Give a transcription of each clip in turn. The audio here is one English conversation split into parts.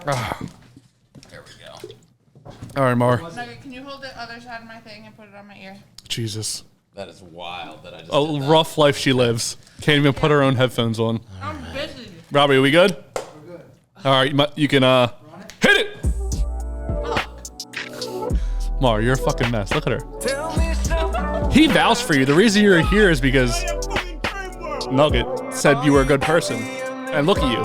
There we go. All right, Maura. Nugget, can you hold the other side of my thing and put it on my ear? Jesus. That is wild that I just A did that. rough life she lives. Can't even put her own headphones on. I'm busy. Robbie, are we good? We're good. All right, you can hit it. Maura, you're a fucking mess. Look at her. He vouched for you. The reason you're here is because Nugget said you were a good person. And look at you.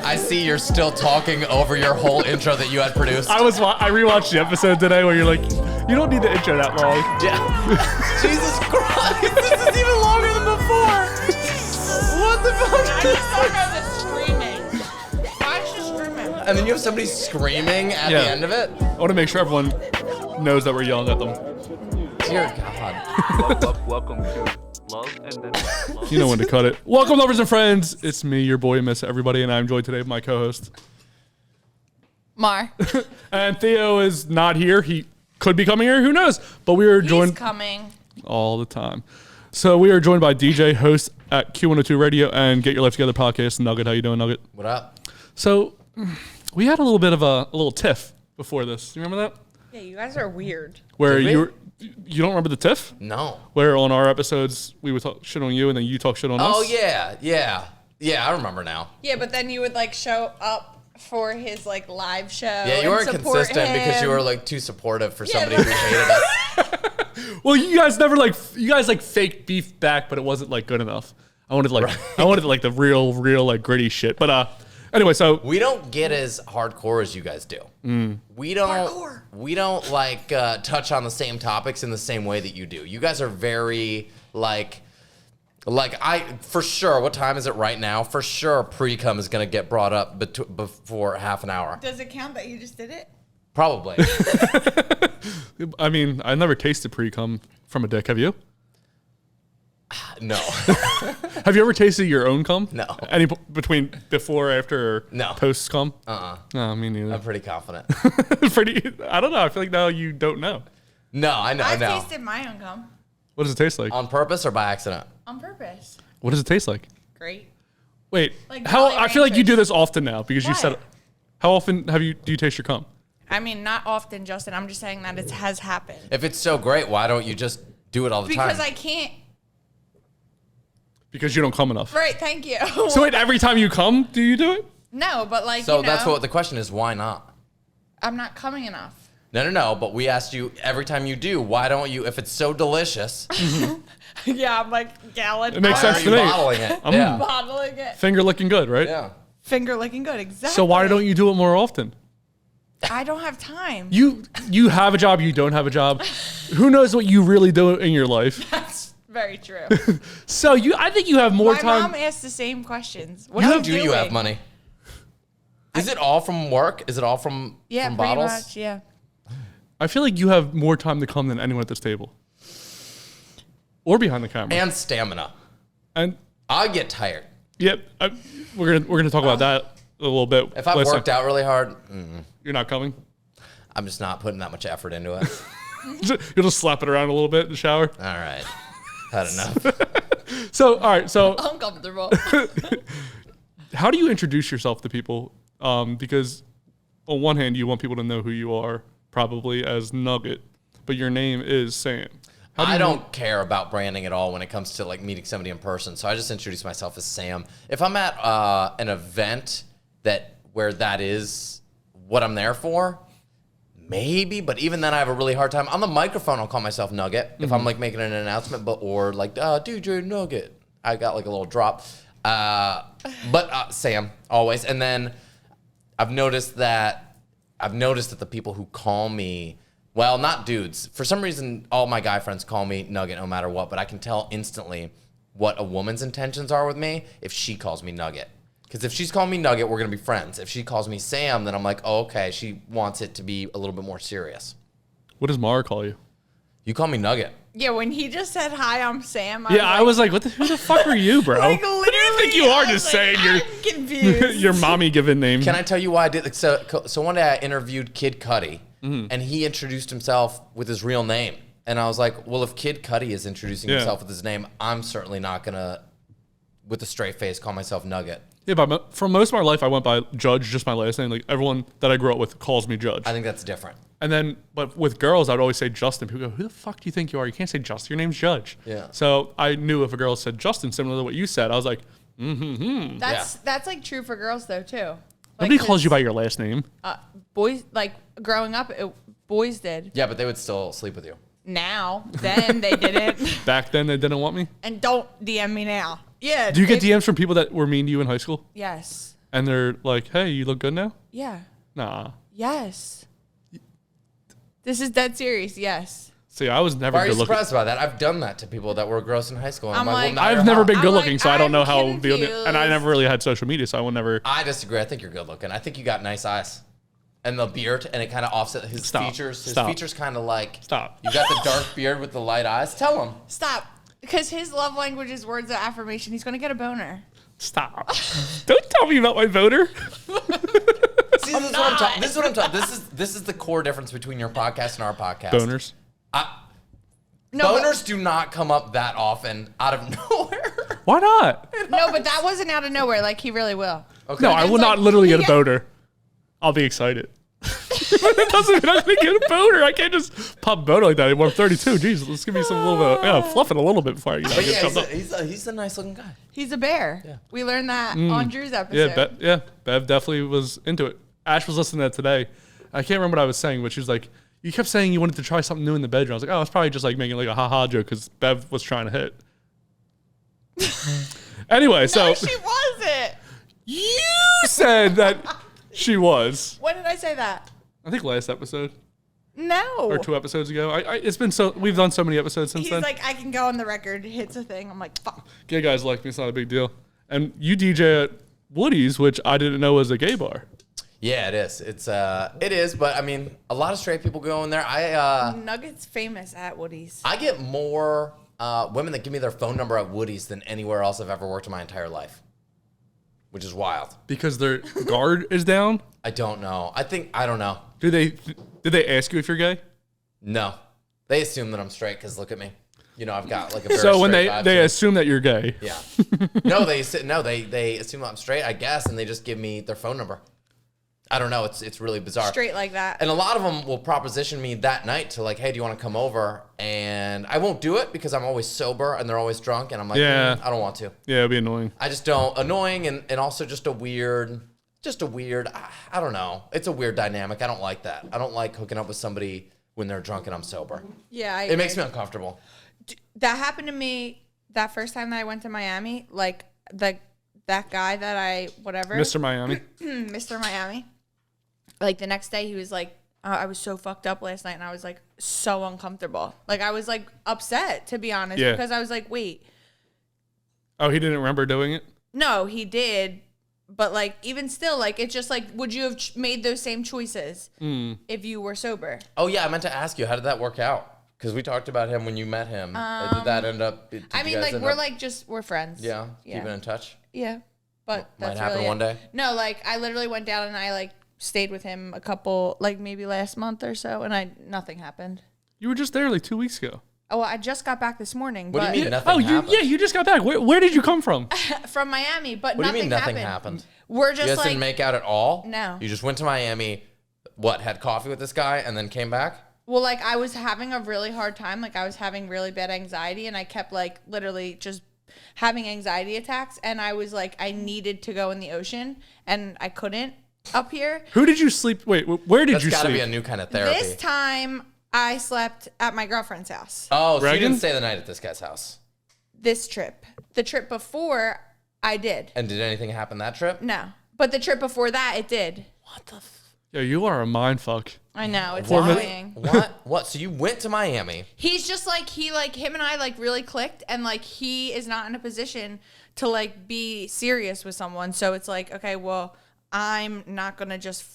I see you're still talking over your whole intro that you had produced. I rewatched the episode today where you're like, you don't need the intro that long. Yeah. Jesus Christ, this is even longer than before. What the fuck? I just thought about the screaming. Why is she screaming? And then you have somebody screaming at the end of it? I want to make sure everyone knows that we're yelling at them. Dear God. Welcome to Love and then Love. You know when to cut it. Welcome, lovers and friends. It's me, your boy, Miss Everybody, and I'm joined today with my co-host. Mar. And Theo is not here. He could be coming here. Who knows? But we are joined He's coming. all the time. So we are joined by DJ, host at Q102 Radio and Get Your Life Together podcast. Nugget, how you doing, Nugget? What up? So we had a little bit of a little tiff before this. You remember that? Yeah, you guys are weird. Where Did we? you don't remember the tiff? No. Where on our episodes we would talk shit on you and then you talk shit on us? Oh, yeah. Yeah, I remember now. Yeah, but then you would like show up for his like live show. Yeah, you weren't consistent because you were like too supportive for somebody who hated us. Well, you guys fake beef back, but it wasn't like good enough. I wanted like the real like gritty shit. But anyway, so We don't get as hardcore as you guys do. We don't like touch on the same topics in the same way that you do. You guys are very like I for sure. What time is it right now? For sure, pre-cum is gonna get brought up before half an hour. Does it count that you just did it? Probably. I mean, I never tasted pre-cum from a dick. Have you? No. Have you ever tasted your own cum? No. Any between before, after, or No. post cum? No, me neither. I'm pretty confident. I don't know. I feel like now you don't know. No, I know. I've tasted my own cum What does it taste like? On purpose or by accident? on purpose. What does it taste like? Great. Wait, Like how? Jolly I feel like you Ranchers. do this often now because you Why? said. How often do you taste your cum? I mean, not often, Justin. I'm just saying that it has happened. If it's so great, why don't you just do it all the time? Because I can't. Because you don't cum enough. Right, thank you. So wait, every time you cum, do you do it? No, but like, So you know, that's what the question is. Why not? I'm not coming enough. No. But we asked you every time you do. Why don't you? If it's so delicious, Yeah, I'm like gallon. It makes why sense are to you me. bottling it? I'm Bottling it. finger licking good, right? Yeah. Finger licking good, exactly. So why don't you do it more often? I don't have time. You have a job, you don't have a job. Who knows what you really do in your life? That's very true. So I think you have more My time. mom asked the same questions. What are you Do doing? you have money? Is it all from work? Is it all from Yeah, from pretty bottles? much. Yeah. I feel like you have more time to come than anyone at this table, or behind the camera. And stamina. And I get tired. yep, we're gonna talk about that a little bit. If I've later. worked out really hard, You're not coming. I'm just not putting that much effort into it. You'll just slap it around a little bit in the shower. All right. Had enough. So all right, so Uncomfortable. how do you introduce yourself to people? Because on one hand, you want people to know who you are, probably as Nugget, but your name is Sam. I don't care about branding at all when it comes to like meeting somebody in person. So I just introduce myself as Sam. If I'm at an event where that is what I'm there for, maybe. But even then, I have a really hard time. On the microphone, I'll call myself Nugget if I'm like making an announcement, or like DJ Nugget. I got like a little drop. But Sam always. And then I've noticed that the people who call me. Well, not dudes. For some reason, all my guy friends call me Nugget no matter what, but I can tell instantly what a woman's intentions are with me if she calls me Nugget. Because if she's calling me Nugget, we're going to be friends. If she calls me Sam, then I'm like, oh, okay, she wants it to be a little bit more serious. What does Maura call you? You call me Nugget. Yeah, when he just said, hi, I'm Sam. I was like, who the fuck are you, bro? Like, Who literally, do you think you are I was just like, saying I'm confused. your mommy given name? Can I tell you why I did? Like, so one day I interviewed Kid Cudi, and he introduced himself with his real name. And I was like, well, if Kid Cudi is introducing himself with his name, I'm certainly not going to, with a straight face, call myself Nugget. Yeah, but for most of my life, I went by Judge, just my last name. Like everyone that I grew up with calls me Judge. I think that's different. And then, but with girls, I'd always say Justin. People go, "Who the fuck do you think you are? You can't say Justin. Your name's Judge." Yeah. So I knew if a girl said Justin, similar to what you said, I was like, That's like true for girls though too. nobody calls you by your last name. Boys, like growing up, boys did. Yeah, but they would still sleep with you. Now, then they didn't. Back then, they didn't want me. And don't DM me now. Yeah. Do you get DMs from people that were mean to you in high school? Yes. And they're like, "Hey, you look good now." Yeah. Nah. Yes. This is dead serious. Yes. See, I was never Why are you good looking. surprised about that? I've done that to people that were gross in high school. And I'm well, like- now I've you're never hot. been good I'm looking, like, so I don't know I'm how. And I confused. never really had social media, so I would never. I disagree. I think you're good looking. I think you got nice eyes. And the beard, and it kind of offset his Stop. features. His Stop. features kind of like... Stop. You got the dark beard with the light eyes. Tell him. Stop. Because his love language is words of affirmation. He's going to get a boner. Stop. Don't tell me about my voter. See, this is what I'm talking. This is what I'm talking. This is the core difference between your podcast and our podcast. Boners. No, Boners do not come up that often out of nowhere. Why not? No, but that wasn't out of nowhere. Like, he really will. Okay. No, I will It's not like- literally get a yeah. boner. I'll be excited. It doesn't mean I'm gonna get a boner. I can't just pop a boner like that anymore. I'm 32. Jeez, let's give me some little bit. Fluff it a little bit before I But get yeah, jumped up. he's a nice looking guy. He's a bear. Yeah. We learned that on Drew's episode. Bev definitely was into it. Ash was listening to that today. I can't remember what I was saying, but she was like, "You kept saying you wanted to try something new in the bedroom." I was like, "Oh, it's probably just like making like a haha joke because Bev was trying to hit." Anyway, so No, she wasn't. you said that she was. When did I say that? I think last episode No. or 2 episodes ago. It's been so we've done so many episodes since He's then. like, I can go on the record. Hits a thing. I'm like, fuck. Gay guys like me. It's not a big deal. And you DJ at Woody's, which I didn't know was a gay bar. Yeah, it is. It is. But I mean, a lot of straight people go in there. Nugget's famous at Woody's. I get more women that give me their phone number at Woody's than anywhere else I've ever worked in my entire life, which is wild. Because their guard is down? I don't know. I don't know. Did they ask you if you're gay? No, they assume that I'm straight because look at me. You know, I've got like a very So when straight vibe they to me. assume that you're gay. Yeah. They assume I'm straight, I guess, and they just give me their phone number. I don't know. It's really bizarre. Straight like that. And a lot of them will proposition me that night to like, hey, do you want to come over? And I won't do it because I'm always sober and they're always drunk. And I'm like, Yeah. I don't want to. Yeah, it'd be annoying. I just don't. Annoying and also just a weird, I don't know. It's a weird dynamic. I don't like that. I don't like hooking up with somebody when they're drunk and I'm sober. Yeah, It makes me uncomfortable. That happened to me that first time that I went to Miami. Like that guy that I Mr. Miami. Mr. Miami. Like the next day, he was like, I was so fucked up last night, and I was like so uncomfortable. Like I was like upset, to be honest, Yeah. because I was like, wait, Oh, he didn't remember doing it? no, he did, but like even still, like it's just like, would you have made those same choices if you were sober? Oh yeah, I meant to ask you, how did that work out? Because we talked about him when you met him. Did that end up? Did I you mean, guys like end we're up- like we're friends. yeah, yeah, keeping in touch. yeah. But Might that's happen really one it. day. No, like I literally went down and I like stayed with him a couple, like maybe last month or so, and nothing happened. You were just there like 2 weeks ago. Oh, well, I just got back this morning. What do but you mean nothing happened? You just got back. Where did you come from? From Miami, but What do nothing you mean nothing happened. happened? We're You just guys like didn't make out at all? No. You just went to Miami, had coffee with this guy, and then came back? well, like I was having a really hard time. Like I was having really bad anxiety, and I kept like literally just having anxiety attacks. And I was like, I needed to go in the ocean, and I couldn't up here. Who did you sleep? Wait, where did That's you got to sleep? be a new kind of therapy. This time, I slept at my girlfriend's house. Oh, so you Reagan? didn't stay the night at this guy's house. This trip, the trip before, I did. And did anything happen that trip? No, but the trip before that, it did. Yo, you are a mind fuck. I know it's Poor man. annoying. What? So you went to Miami. He's just like him and I like really clicked, and like he is not in a position to like be serious with someone. So it's like, okay, well, I'm not gonna just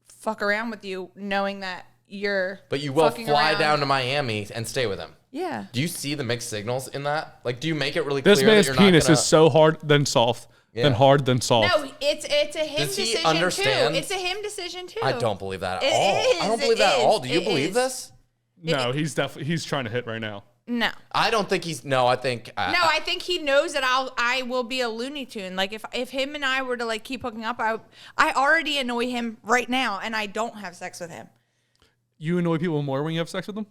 fuck around with you, knowing that you're. But you will fucking fly around. down to Miami and stay with him. Yeah. Do you see the mixed signals in that? Like, do you make it really This clear man's that you're penis not gonna... is so hard, then soft, then Yeah. hard, then soft. No, it's a him Does he decision understand? too. It's a him decision too. I don't believe that at It all. is, I don't it believe that at is, all. Do you it believe is. this? No, he's trying to hit right now. No. I don't think he's. No, I think. I think he knows that I will be a Looney Tune. Like if him and I were to like keep hooking up, I already annoy him right now, and I don't have sex with him. You annoy people more when you have sex with them?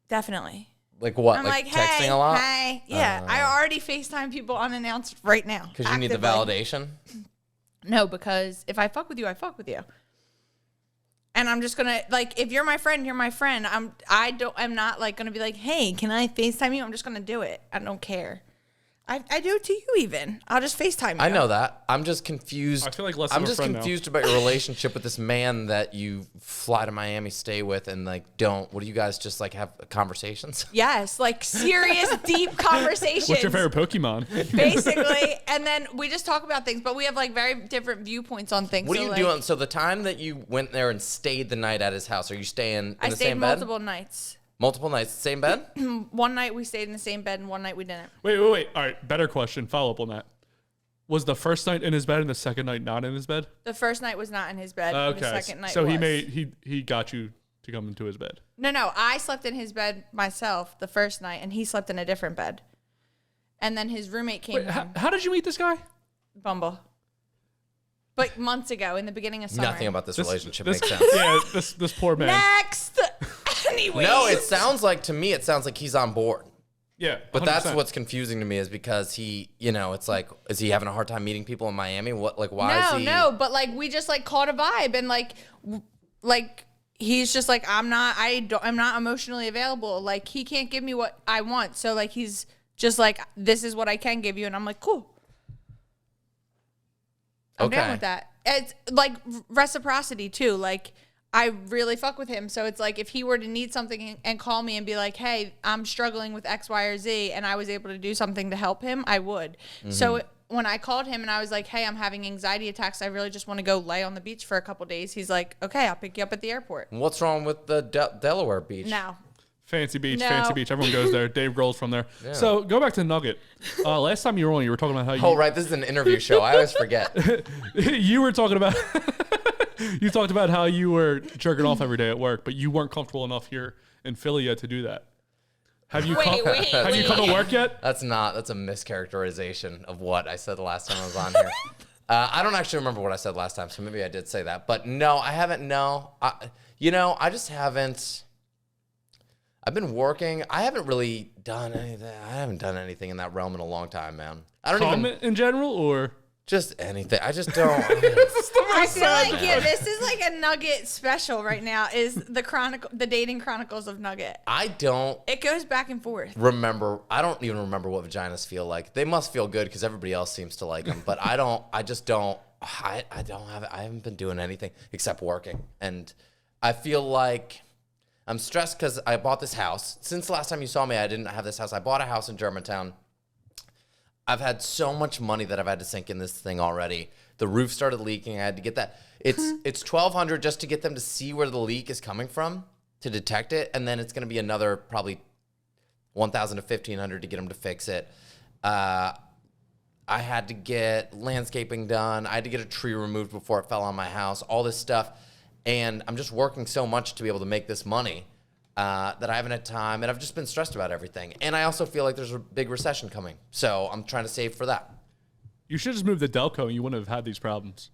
Definitely. Like what? I'm like texting hey, a lot? hey. Yeah, I already FaceTime people unannounced right now. Because you need the validation? No, because if I fuck with you, I fuck with you. And I'm just gonna like if you're my friend, you're my friend. I'm not like gonna be like, hey, can I FaceTime you? I'm just gonna do it. I don't care. I do it to you even. I'll just FaceTime you. I know that. I'm just confused. I feel like less I'm of a just friend confused about your relationship with this man that you fly to Miami, stay with, and like don't. What do you guys just like have conversations? Yes, like serious, deep conversations. What's your favorite Pokemon? Basically, and then we just talk about things, but we have like very different viewpoints on things. What are so, you like, doing? So the time that you went there and stayed the night at his house, are you staying in I the stayed same bed? multiple nights. Multiple nights, same bed? One night we stayed in the same bed, and one night we didn't. Wait. All right, better question. Follow up on that. Was the first night in his bed and the second night not in his bed? The first night was not in his bed. Okay. The second night so was. he got you to come into his bed. No. I slept in his bed myself the first night, and he slept in a different bed. And then his roommate came Wait, home. how did you meet this guy? Bumble. But months ago, in the beginning of summer. Nothing about this relationship This- makes sense. Yeah, this poor man. Next! Anyway. No, it sounds like he's on board. Yeah, But that's 100%. what's confusing to me is because he, it's like, is he having a hard time meeting people in Miami? What, like, why is he? No, but like we just like caught a vibe, and like he's just like I'm not emotionally available. Like he can't give me what I want, so like he's just like this is what I can give you, and I'm like cool. I'm down Okay. with that. It's like reciprocity too. Like I really fuck with him, so it's like if he were to need something and call me and be like, "Hey, I'm struggling with X, Y, or Z," and I was able to do something to help him, I would. So when I called him and I was like, "Hey, I'm having anxiety attacks. I really just want to go lay on the beach for a couple days," he's like, "Okay, I'll pick you up at the airport." What's wrong with the Delaware beach? Now, Fancy beach, No. fancy beach. Everyone goes there. Dave Grohl's from there. So go back to Nugget. Last time you were on, you were talking about how you. Oh, right. This is an interview show. I always forget. You were talking about. You talked about how you were jerking off every day at work, but you weren't comfortable enough here in Philly yet to do that. Have you come to work yet? That's a mischaracterization of what I said the last time I was on here. I don't actually remember what I said last time, so maybe I did say that. But no, I haven't. No, I just haven't. I've been working. I haven't really done anything. I haven't done anything in that realm in a long time, man. I don't even. In general, or Just anything. I just don't. I feel like this is like a Nugget special right now. Is the dating chronicles of Nugget? I don't It goes back and forth. remember. I don't even remember what vaginas feel like. They must feel good because everybody else seems to like them. But I don't. I just don't. I don't have. I haven't been doing anything except working, and I feel like I'm stressed because I bought this house. Since the last time you saw me, I didn't have this house. I bought a house in Germantown. I've had so much money that I've had to sink in this thing already. The roof started leaking. I had to get that. It's $1,200 just to get them to see where the leak is coming from to detect it, and then it's going to be another probably $1,000 to $1,500 to get them to fix it. I had to get landscaping done. I had to get a tree removed before it fell on my house. All this stuff, and I'm just working so much to be able to make this money. That I haven't had time, and I've just been stressed about everything. And I also feel like there's a big recession coming, so I'm trying to save for that. you should just move to Delco and you wouldn't have had these problems.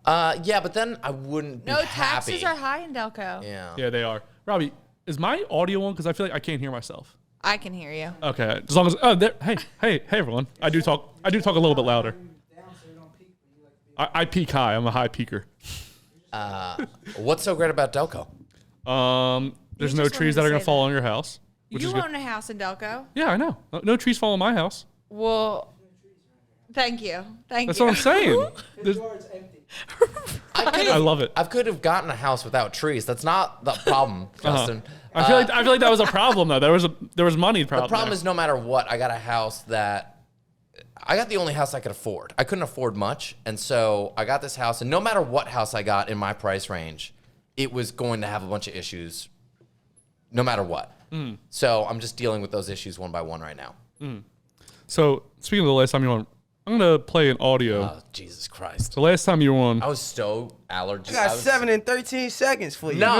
Yeah, but then I wouldn't be No, happy. taxes are high in Delco. Yeah. Yeah, they are. Robbie, is my audio on? Because I feel like I can't hear myself. I can hear you. Okay, as long as hey everyone, I do talk a little bit louder. I peak high. I'm a high peaker. What's so great about Delco? There's You no just trees wanted that to are gonna say fall on your house. Which You is good. own a house in Delco. Yeah, I know. No trees fall on my house. Well, thank you. That's you. what I'm saying. There's- I love it. I could have gotten a house without trees. That's not the problem, Justin. I feel like that was a problem though. There was money problem. The problem there. is no matter what, I got a house that I got the only house I could afford. I couldn't afford much, and so I got this house, and no matter what house I got in my price range, it was going to have a bunch of issues no matter what. So I'm just dealing with those issues one by one right now. So speaking of the last time you were on, I'm gonna play an audio. Oh, Jesus Christ. The last time you were on, I was so allergic. I got 7 and 13 seconds for you. No,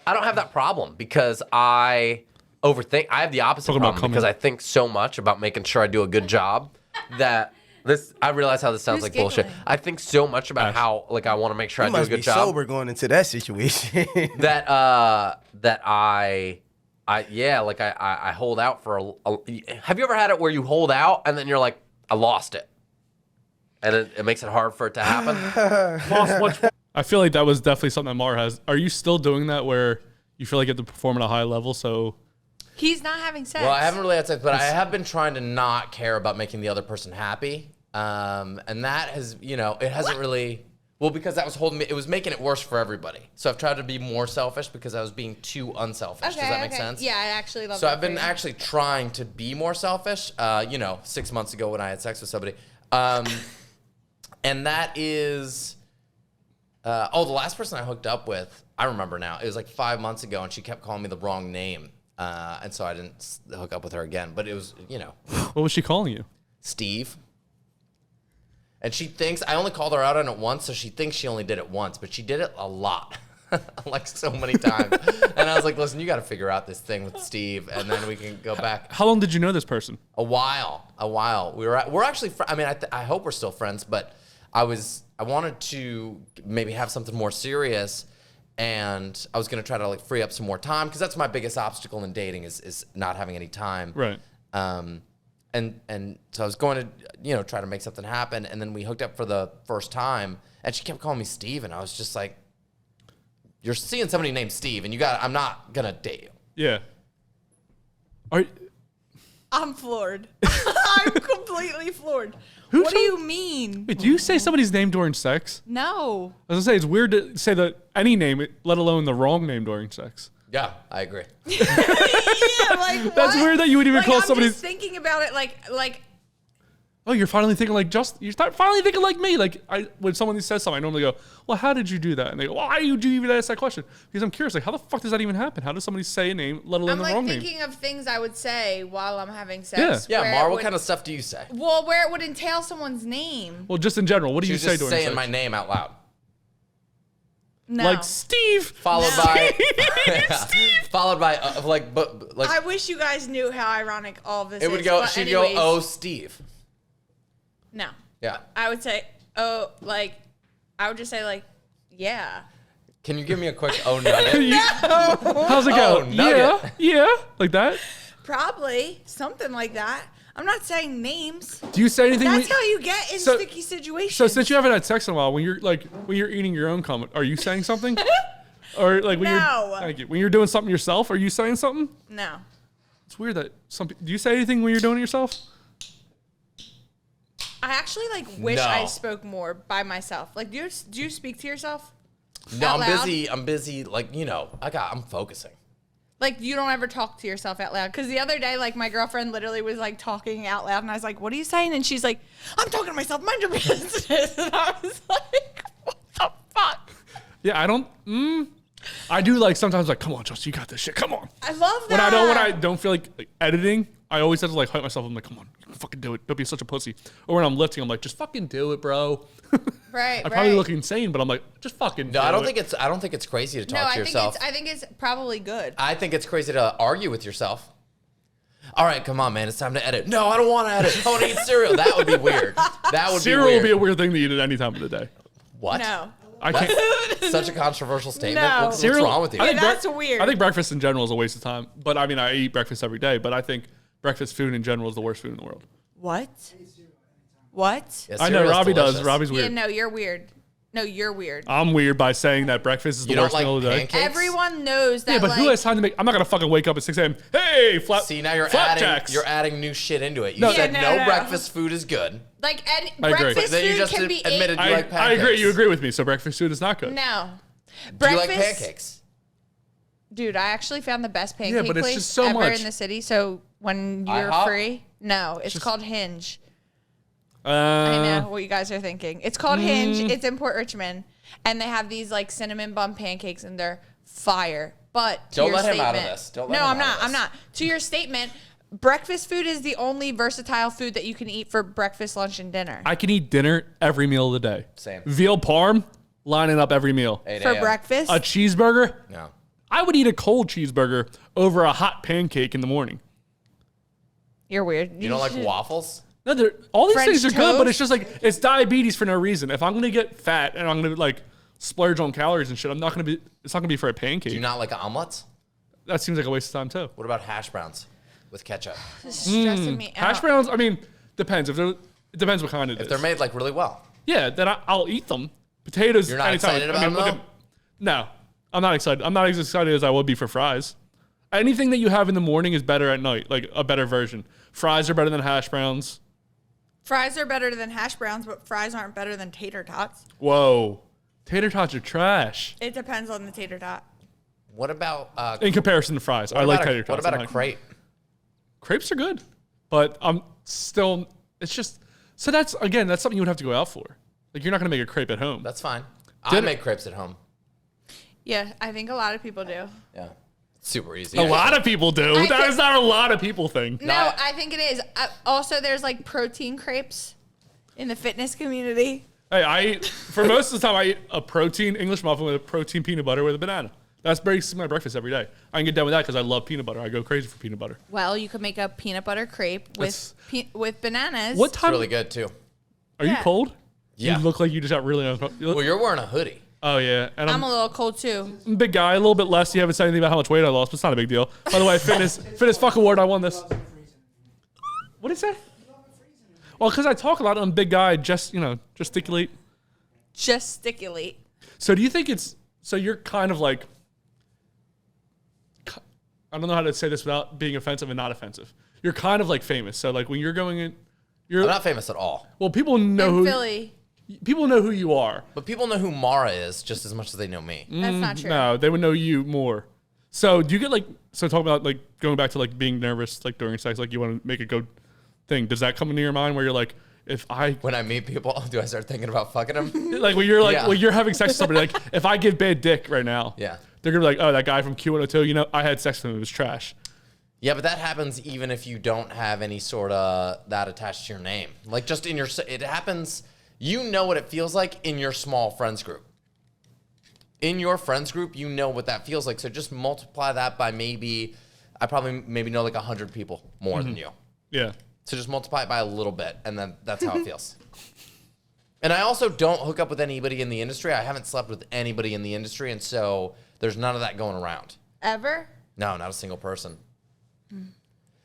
I don't have that problem because I overthink. I have the opposite Talking about problem because I think so much about making sure I do a good job that I realize how this sounds Who's like bullshit. giggling? I think so much about how like I want to make sure You I do a must good be job sober going into that situation. that I hold out for have you ever had it where you hold out and then you're like, I lost it, and it makes it hard for it to happen? I feel like that was definitely something that Maura has. Are you still doing that where you feel like you have to perform at a high level? So He's not having sex. Well, I haven't really had sex, but I have been trying to not care about making the other person happy. And that has, it hasn't really, well, because that was holding me, it was making it worse for everybody. So I've tried to be more selfish because I was being too unselfish. Does that make sense? Yeah, I actually love So that. I've been for you. actually trying to be more selfish, 6 months ago when I had sex with somebody. And that is, the last person I hooked up with, I remember now, it was like 5 months ago and she kept calling me the wrong name. And so I didn't hook up with her again, but it was, what was she calling you? Steve. And she thinks, I only called her out on it once, so she thinks she only did it once, but she did it a lot. Like so many times. And I was like, listen, you got to figure out this thing with Steve, and then we can go back. How long did you know this person? A while. We're actually, I hope we're still friends, but I wanted to maybe have something more serious, and I was going to try to like free up some more time, because that's my biggest obstacle in dating is not having any time. Right. And so I was going to, try to make something happen. And then we hooked up for the first time, and she kept calling me Steve. And I was just like, you're seeing somebody named Steve, and I'm not going to date you. Yeah. I'm floored. I'm completely floored. What do you mean? Wait, do you say somebody's name during sex? No. I was gonna say, it's weird to say any name, let alone the wrong name during sex. Yeah, I agree. Yeah, like That's what? weird that you would even Like, call I'm somebody. just thinking about it like Oh, you're finally thinking like you start finally thinking like me. Like when someone says something, I normally go, "Well, how did you do that?" And they go, "Why do you even ask that question?" Because I'm curious, like, how the fuck does that even happen? How does somebody say a name, let alone I'm the like wrong thinking name? of things I would say while I'm having sex. Yeah, where Maura, it what would- kind of stuff do you say? Well, where it would entail someone's name. Well, just in general, what do She you was say just during saying sex? my name out loud. No. Like Steve. Followed No. by, followed by like I wish you guys knew how ironic all of this it is. would go. but She'd anyways, go, "Oh, Steve." No. Yeah. I would say, I would just say like, yeah. Can you give me a quick "Oh Nugget"? How's it go? Oh, Nugget. Yeah, like that. Probably something like that. I'm not saying names. Do you say anything? That's how you get in sticky situations. So since you haven't had sex in a while, when you're eating your own cum, are you saying something? Or like when No. when you're doing something yourself, are you saying something? No. It's weird that do you say anything when you're doing it yourself? I actually wish No. I spoke more by myself. Like, do you speak to yourself? No, Out I'm loud? busy. I'm busy. Like I'm focusing. Like, you don't ever talk to yourself out loud. Because the other day, my girlfriend literally was, talking out loud. And I was like, what are you saying? And she's like, I'm talking to myself. Mind your business. And I was like, what the fuck? Yeah, I don't. I do sometimes come on, Justin, you got this shit. Come on. I love When that. I don't feel like editing, I always have to hype myself. I'm like, come on, you can fucking do it. Don't be such a pussy. Or when I'm lifting, I'm like, just fucking do it, bro. Right, I probably right. look insane, but I'm like, just fucking. No, do I don't it. think it's crazy to talk No, to yourself. I think it's probably good. I think it's crazy to argue with yourself. All right, come on, man. It's time to edit. No, I don't want to edit. I want to eat cereal. That would be weird. That would Cereal be will weird. be a weird thing to eat at any time of the day. What? No. I can't. Such a controversial statement. No. What's wrong with you? I think that's weird. I think breakfast in general is a waste of time. But I mean, I eat breakfast every day. But I think breakfast food in general is the worst food in the world. What? What? Yeah, I know cereal's Robbie delicious. does. Robbie's Yeah, weird. no, you're weird. No, you're weird. I'm weird by saying that breakfast is the You don't worst like meal of the day. pancakes? Everyone knows that. Yeah, but who has time to make? I'm not gonna fucking wake up at 6 a.m. Hey, See, now you're adding new shit into it. You No. said Yeah, no no. breakfst food is good. I agree. breakfast Then you food just can be admitted ate. you like I agree. pancakes. You agree with me. So breakfast food is not good. No. Do you like Breakfast, pancakes? dude. I actually found the best pancake but it's place just so ever much. in the city. So when you're IHOP? free, no, it's called Hinge. I know what you guys are thinking. It's called Hinge. It's in Port Richmond, and they have these cinnamon bun pancakes, and they're fire. But to Don't your let him statement, out of this. Don't let no, him I'm out of not. I'm this. not. To your statement, breakfast food is the only versatile food that you can eat for breakfast, lunch, and dinner. I can eat dinner every meal of the day. Same. Veal parm, lining up every meal. 8 For a.m. breakfast, A cheeseburger, No. I would eat a cold cheeseburger over a hot pancake in the morning. You're weird. You don't like waffles? No, all these French things are good, but toast? it's just like it's diabetes for no reason. If I'm gonna get fat and I'm gonna like splurge on calories and shit, it's not gonna be for a pancake. Do you not like omelets? That seems like a waste of time too. What about hash browns with ketchup? This is stressing me out. Hash browns, I mean, depends. It depends what kind it is. If they're made like really well. Yeah, then I'll eat them. Potatoes. You're not anytime. excited about them, No, I'm not excited. I'm not as excited as I would be for fries. Anything that you have in the morning is better at night, like a better version. Fries are better than hash browns. Fries are better than hash browns, but fries aren't better than tater tots. Whoa, tater tots are trash It depends on the tater tot. What about in comparison to fries. I like tater tots. What about I'm a like, crepe? crepes are good, but I'm still. It's just so that's something you would have to go out for. Like you're not gonna make a crepe at home. That's fine. I Dinner- make crepes at home. Yeah, I think a lot of people do. Yeah. It's super easy. A lot of people do. I That think- is not a lot of people thing. No, I think it is. Also, there's like protein crepes in the fitness community. Hey, for most of the time, I eat a protein English muffin with a protein peanut butter with a banana. That's basically my breakfast every day. I can get done with that because I love peanut butter. I go crazy for peanut butter. Well, you could make a peanut butter crepe with bananas. What It's time? really good too. Are you Yeah. cold? Yeah. You look like you just got really uncomfortable. Well, you're wearing a hoodie. Oh, yeah. And I'm a little cold too. I'm a big guy, a little bit less. You haven't said anything about how much weight I lost, but it's not a big deal. By the way, fitness fuck award, I won this. What did he say? Well, because I talk a lot, I'm a big guy, gesticulate. Gesticulate. So do you think so you're kind of like, I don't know how to say this without being offensive and not offensive. You're kind of like famous. So like when you're going in, I'm not famous at all. well, people know In Philly. People know who you are. But people know who Maura is just as much as they know me. That's not true. No, they would know you more. So do you get like, so talk about like going back to like being nervous, like during sex, like you want to make a good thing. Does that come into your mind where you're like, When I meet people, do I start thinking about fucking them? like when you're like, Yeah. when you're having sex with somebody, like if I give bad dick right now, Yeah. they're going to be like, oh, that guy from Q102, I had sex with him. It was trash. Yeah, but that happens even if you don't have any sort of that attached to your name. Like just in it happens, you know what it feels like in your small friends group. In your friends group, you know what that feels like. So just multiply that by I probably know like 100 people more than you. Yeah. So just multiply it by a little bit, and then that's how it feels. And I also don't hook up with anybody in the industry. I haven't slept with anybody in the industry, and so there's none of that going around. Ever? No, not a single person.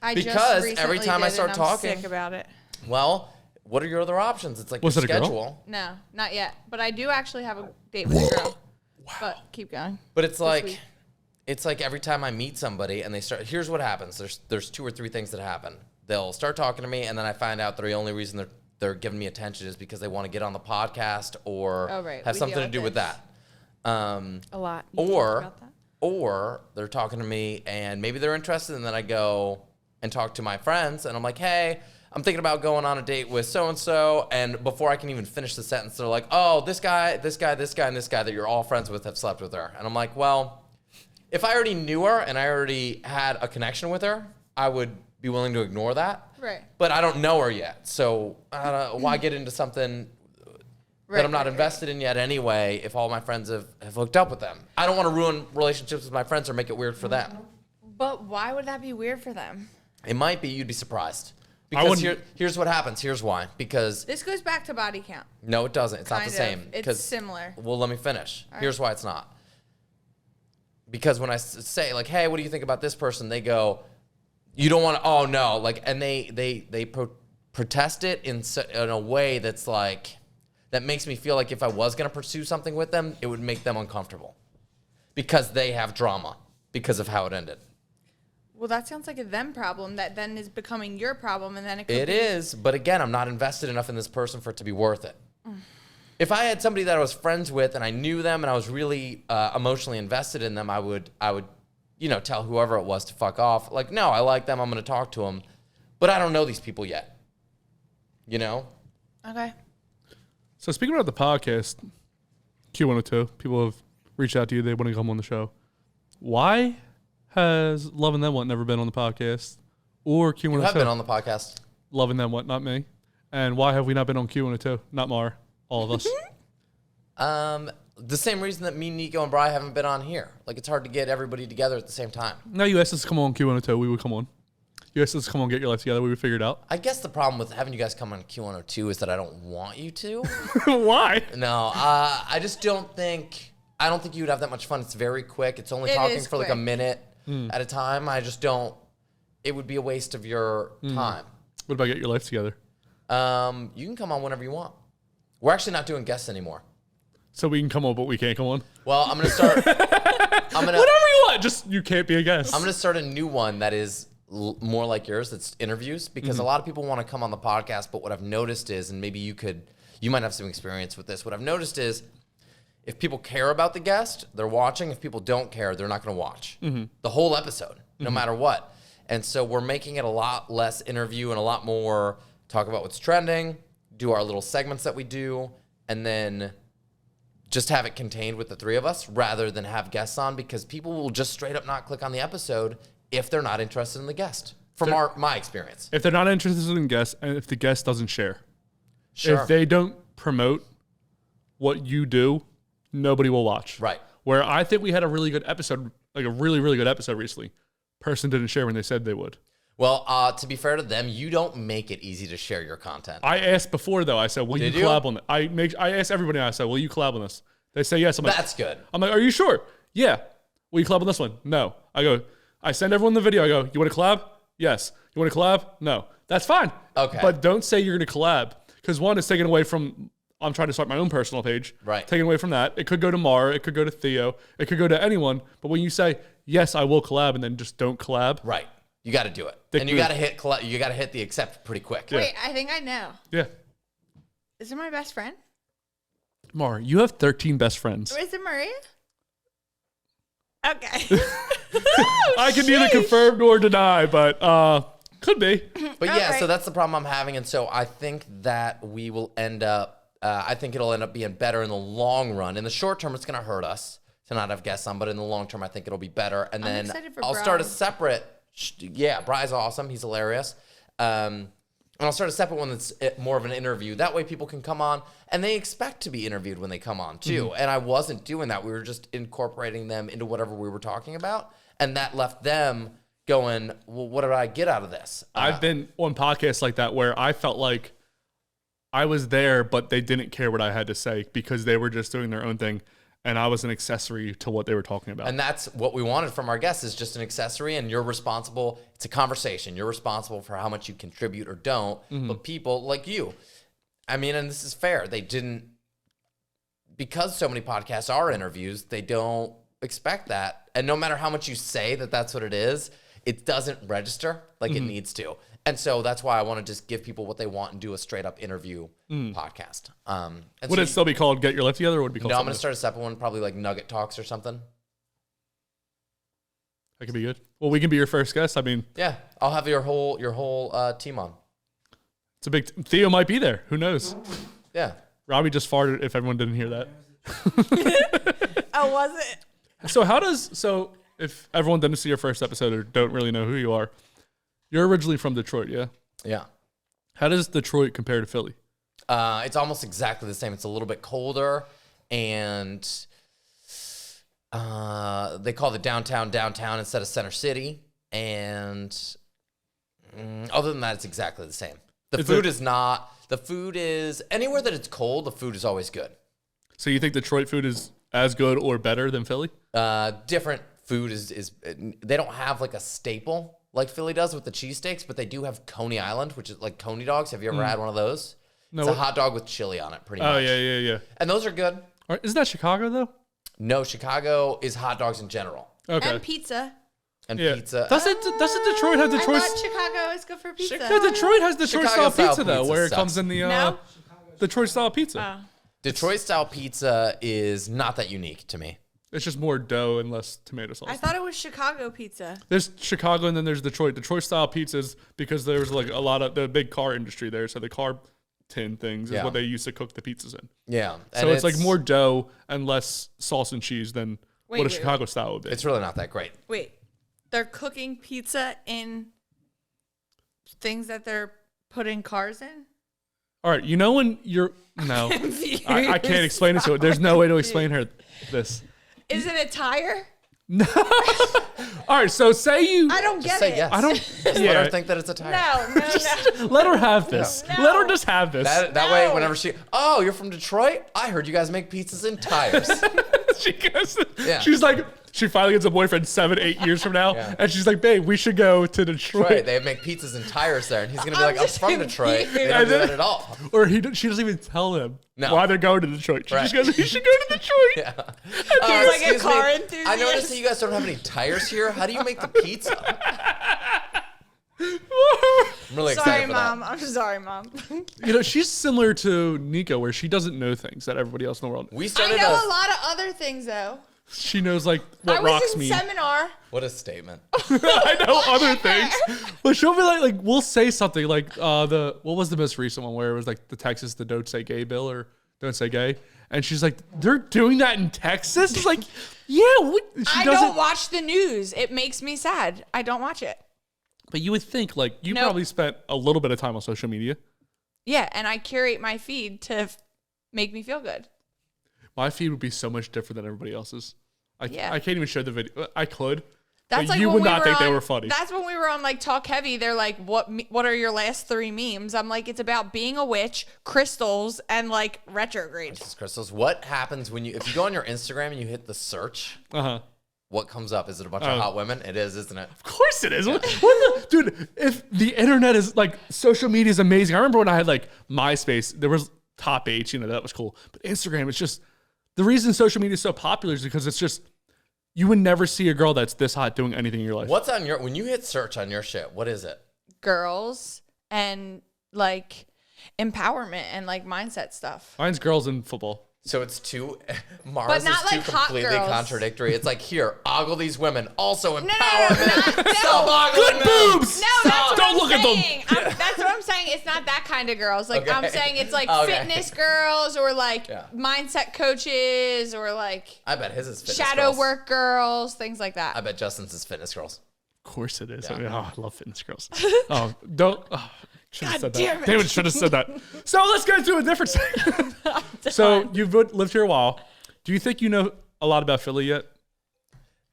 I Because just every recently time I did, start and I'm talking- sick about it. Well, what are your other options? It's like Was your it a girl? schedule. No, not yet. But I do actually have a date with a girl. Wow. But keep going. But it's like week. every time I meet somebody and they start. Here's what happens. There's 2 or 3 things that happen. They'll start talking to me, and then I find out the only reason they're giving me attention is because they want to get on the podcast or Oh, right. have We something deal to with do with this. that. A lot. You talk about that? Or they're talking to me and maybe they're interested, and then I go and talk to my friends, and I'm like, hey, I'm thinking about going on a date with so-and-so, and before I can even finish the sentence, they're like, oh, this guy, and this guy that you're all friends with have slept with her. And I'm like, well, if I already knew her and I already had a connection with her, I would be willing to ignore that. Right. But I don't know her yet, so why get into something that I'm not invested in yet anyway if all my friends have hooked up with them? I don't want to ruin relationships with my friends or make it weird for them. But why would that be weird for them? It might be. You'd be surprised. I Because wouldn't- here's what happens. Here's why. Because This goes back to body count. no, it doesn't. It's not the Kind of. same. It's 'Cause- similar. Well, let me finish. Here's why it's not. Because when I say like, "Hey, what do you think about this person?" They go, "You don't want to." Oh no, like, and they protest it in a way that's like that makes me feel like if I was gonna pursue something with them, it would make them uncomfortable because they have drama because of how it ended. Well, that sounds like a them problem that then is becoming your problem, and then it could It be is, but again, I'm not invested enough in this person for it to be worth it. If I had somebody that I was friends with and I knew them and I was really emotionally invested in them, I would, tell whoever it was to fuck off. Like, no, I like them. I'm going to talk to them, but I don't know these people yet. You know? Okay. So speaking about the podcast, Q102, people have reached out to you. They want to come on the show. Why has Love and Then What never been on the podcast? Or Q102? You have been on the podcast. Love and Then What, not me. And why have we not been on Q102? Not Maura. All of us. the same reason that me, Nico, and Bri haven't been on here. Like, it's hard to get everybody together at the same time. No, you asked us to come on Q102. We would come on. You asked us to come on, get your life together. We would figure it out. I guess the problem with having you guys come on Q102 is that I don't want you to. Why? No, I just don't think you would have that much fun. It's very quick. It's only talking for like a minute at a time. I just don't. It would be a waste of your time. What about get your life together? You can come on whenever you want. We're actually not doing guests anymore. So we can come on, but we can't come on? Well, I'm going to start. Whatever you want. Just, you can't be a guest. I'm going to start a new one that is more like yours. That's interviews, because a lot of people want to come on the podcast. But what I've noticed is, and maybe you might have some experience with this. What I've noticed is, if people care about the guest, they're watching. If people don't care, they're not going to watch the whole episode, no matter what. And so we're making it a lot less interview and a lot more talk about what's trending, do our little segments that we do, and then just have it contained with the three of us rather than have guests on, because people will just straight up not click on the episode if they're not interested in the guest, from my experience. If they're not interested in guests, and if the guest doesn't share. Sure. If they don't promote what you do, nobody will watch. Right. Where I think we had a really good episode, like a really, really good episode recently. Person didn't share when they said they would. Well, to be fair to them, you don't make it easy to share your content. I asked before, though. I said, will you collab on it? I asked everybody, I said, will you collab on this? They say yes. I'm like, that's good. I'm like, are you sure? Yeah. Will you collab on this one? No. I send everyone the video. I go, you want to collab? Yes. You want to collab? No. That's fine. Okay. But don't say you're going to collab, because one is taken away from, I'm trying to start my own personal page. Right. Taken away from that. It could go to Maura. It could go to Theo. It could go to anyone. But when you say, yes, I will collab, and then just don't collab. Right. You got to do it. And you got to hit the accept pretty quick. Yeah. Wait, I think I know. Yeah. Is it my best friend? Maura, you have 13 best friends. Or is it Maria? Okay. I can neither confirm nor deny, but could be. But yeah, Okay. so that's the problem I'm having. And so I think that we will end up, I think it'll end up being better in the long run. In the short term, it's going to hurt us to not have guests on, but in the long term, I think it'll be better. And then excited for I'll start a Bri. separate, Bry's awesome. He's hilarious. And I'll start a separate one that's more of an interview. That way people can come on, and they expect to be interviewed when they come on too. And I wasn't doing that. We were just incorporating them into whatever we were talking about. And that left them going, well, what did I get out of this? I've been on podcasts like that where I felt like I was there, but they didn't care what I had to say because they were just doing their own thing. And I was an accessory to what they were talking about. And that's what we wanted from our guests, is just an accessory, and you're responsible. It's a conversation. You're responsible for how much you contribute or don't. But people like you, I mean, and this is fair, they didn't, because so many podcasts are interviews, they don't expect that. And no matter how much you say that that's what it is, it doesn't register like it needs to. And so that's why I want to just give people what they want and do a straight up interview podcast. And Would so it still be called Get Your Life Together, or would it be called No, I'm something going to start a separate one, probably like Nugget Talks or something. That could be good. Well, we can be your first guest. I mean, Yeah, I'll have your whole team on. it's a big Theo might be there. Who knows? Yeah. Robbie just farted if everyone didn't hear that. Oh, was it? So if everyone didn't see your first episode or don't really know who you are, you're originally from Detroit, yeah? Yeah. How does Detroit compare to Philly? It's almost exactly the same. It's a little bit colder, and they call the downtown instead of Center City. And other than that, it's exactly the same. The food is anywhere that it's cold, the food is always good. So you think Detroit food is as good or better than Philly? Different food is they don't have like a staple like Philly does with the cheesesteaks, but they do have Coney Island, which is like Coney dogs. Have you ever had one of those? No. It's a hot dog with chili on it, pretty much. Oh, yeah. And those are good. All right, isn't that Chicago, though? No, Chicago is hot dogs in general. Okay. And pizza. And Yeah. pizza. Doesn't Detroit have I Detroit? thought Chicago is good for pizza. Detroit has Detroit-style Chicago-style pizza, though, pizza where it sucks. comes in the No? Detroit-style pizza. Oh. Detroit style pizza is not that unique to me. It's just more dough and less tomato sauce. I thought it was Chicago pizza. There's Chicago and then there's Detroit. Detroit-style pizzas, because there's like a lot of the big car industry there, so the car tin things is Yeah. what they used to cook the pizzas in. Yeah. So And it's like more dough and less sauce and cheese than what a Wait. Chicago style would be. It's really not that great. Wait, they're cooking pizza in things that they're putting cars in? All right, you know when you're no, I can't explain it to her. There's no way to explain her this. Is it a tire? All right, so say you. I don't Just get say it. yes. I don't. Let Yeah, her think that it's a tire. No. let her have this. No. Let her just have this. That way, whenever you're from Detroit? I heard you guys make pizzas and tires. She goes. Yeah. She's like, she finally gets a boyfriend 7-8 years from now, Yeah. and she's like, babe, we should go to Detroit. Right, they make pizzas and tires there, and he's gonna be like, I'm just from Detroit. confused. They don't do that at all. Or she doesn't even tell him No. why they're going to Detroit. She just Right. goes, we should go to Detroit. Yeah. He's like a Excuse car me, enthusiast. I noticed that you guys don't have any tires here. How do you make the pizza? I'm really Sorry, excited for that. Mom. I'm sorry, Mom. You know, she's similar to Nico, where she doesn't know things that everybody else in the world. We I started know a lot of other things, though. She knows like what I was rocks in mean. seminar. What a statement. I know other things, but she'll be like we'll say something like what was the most recent one where it was like the Texas, the don't say gay bill or don't say gay, and she's like, they're doing that in Texas. It's like, yeah, I don't watch the news. It makes me sad. I don't watch it. But you would think like you Nope. probably spent a little bit of time on social media. Yeah, and I curate my feed to make me feel good. My feed would be so much different than everybody else's. I can't even show the video. I could. That's but like you when would we not were think they on- were funny. That's when we were on like Talk Heavy. They're like, what are your last 3 memes? I'm like, it's about being a witch, crystals, and like retrograde. Crystals, what happens when if you go on your Instagram and you hit the search, what comes up? Is it a bunch of hot women? It is, isn't it? Of course it is. Dude, if the internet is like social media is amazing. I remember when I had like MySpace, there was top 8, that was cool. But Instagram, it's just the reason social media is so popular is because it's just you would never see a girl that's this hot doing anything in your life. What's on when you hit search on your shit, what is it? Girls and like empowerment and like mindset stuff. Mine's girls in football. So it's Mara's not is like too hot completely girls. contradictory. It's like, here, ogle these women. Also No, empowerment. no. Stop ogling them. boobs! No, that's what Don't I'm look at them. saying. That's what I'm saying. It's not that kind of girls. Like I'm Okay. saying, it's like Okay. fitness girls or like Yeah. mindset coaches or like I bet his is fitness shadow girls. work girls, things like that. I bet Justin's is fitness girls. Of course it is. Yeah. I mean, I love fitness girls. Oh, don't. Oh, should have said damn that. it. David should have said that. So let's go to a different thing. So you've lived here a while. Do you think you know a lot about Philly yet?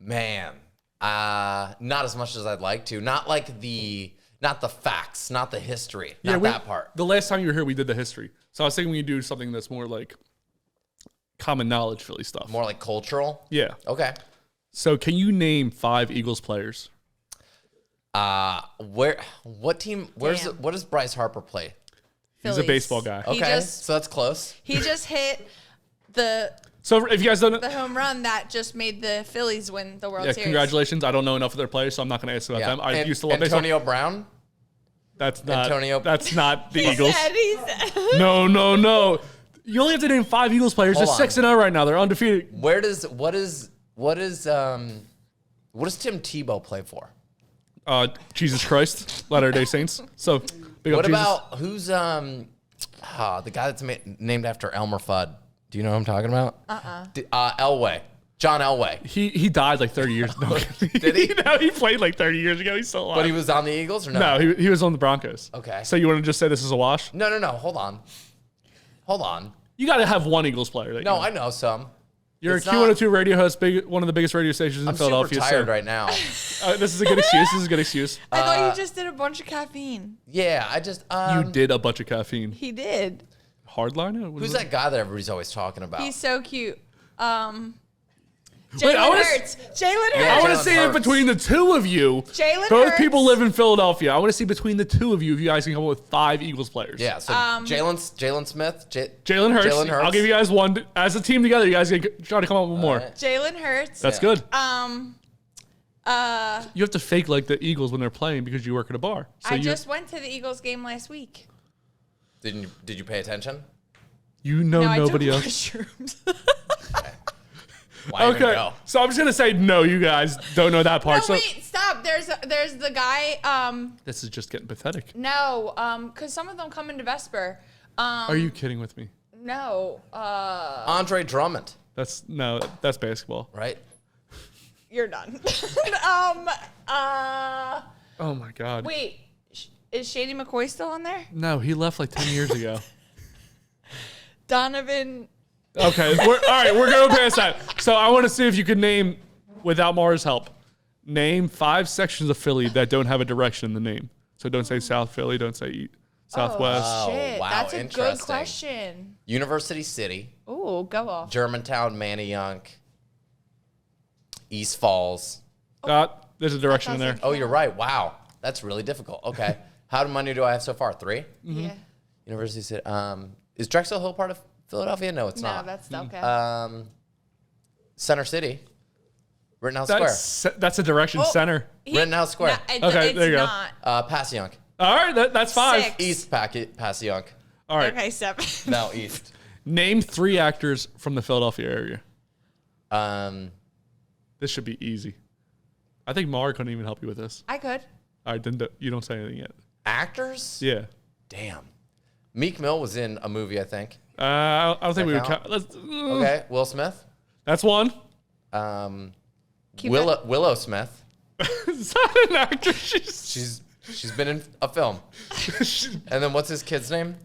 Man, not as much as I'd like to. Not the facts, not the history, not that part. The last time you were here, we did the history. So I was thinking we could do something that's more like common knowledge Philly stuff. More like cultural. Yeah. Okay. So can you name 5 Eagles players? What team? What does Bryce Harper play? He's a Phillies. baseball guy. He Okay, just- so that's close. He just hit the So if you guys don't know, home run that just made the Phillies win the World yeah, Series. congratulations. I don't know enough of their players, so I'm not going to ask about them. I used to love Antonio Brown. That's not. Antonio- That's not the He Eagles. said, he said. No. You only have to name 5 Eagles players. They're Hold on. 6-0 right now. They're undefeated. What is Tim Tebow play for? Jesus Christ, Latter-day Saints. So big What up Jesus. about who's the guy that's named after Elmer Fudd? Do you know who I'm talking about? Elway. John Elway. He died like 30 years ago. Did he? No, he played like 30 years ago. He's still alive. But he was on the Eagles or no? no, he was on the Broncos. Okay. So you want to just say this is a wash? No. Hold on. You got to have one Eagles player. That No, you know. I know some. You're it's a Q102 radio host, one of the biggest radio stations in I'm super Philadelphia. tired so right now. this is a good excuse. This is a good excuse. I thought you just did a bunch of caffeine. Yeah, I just You did a bunch of caffeine. He did. Hardliner? What Who's is it? that guy that everybody's always talking about? He's so cute. Wait, I Jalen wanna Hurts. Jalen Yeah, I want to Hurts. see it Hurts. between the two of you. Jalen Both Hurts. people live in Philadelphia. I want to see between the two of you if you guys can come up with 5 Eagles players. Yeah, so Jalen Smith, Jalen Hurts. Jalen Hurts. I'll give you guys one. As a team together, you guys can try to come up with more. right. Jalen Hurts. That's Yeah. good. Uh, You have to fake like the Eagles when they're playing because you work at a bar. So I just went to the Eagles game last week. Did you pay attention? you know No, nobody I took else. mushrooms. Why even Okay, go? so I'm just gonna say no. You guys don't know that part. No, so wait, stop. There's the guy. this is just getting pathetic. No, because some of them come into Vesper. Are you kidding with me? No, Andre Drummond, That's basketball. right? you're done. Oh my god. Wait, is Shady McCoy still on there? No, he left like 10 years ago. Donovan. Okay, all right, we're going past that. So I want to see if you can name, without Maura's help, name 5 sections of Philly that don't have a direction in the name. So don't say South Philly, don't say Southwest. Oh, Shit, wow, that's a good interesting. question. University City, Ooh, go off. Germantown, Manayunk, East Falls. There's a direction in there. doesn't- Oh, you're right. Wow, that's really difficult. Okay, how many do I have so far? 3. Yeah. University City. Is Drexel Hill part of Philadelphia? No, it's No, not. that's okay. Center City, Rittenhouse Square, That's a direction center. Rittenhouse Square. Okay, there you go. Not. Passyunk, All right, that's 5. 6. East Passyunk. All right. Okay, 7. No, East. Name 3 actors from the Philadelphia area. Um, This should be easy. I think Maura couldn't even help you with this. I could. All right, then you don't say anything yet. actors? Yeah. Damn. Meek Mill was in a movie, I think. I don't think we would count? count. Okay, Will Smith. That's one. Cupid. Willow Smith. Is that an actor? She's been in a film. And then what's his kid's name?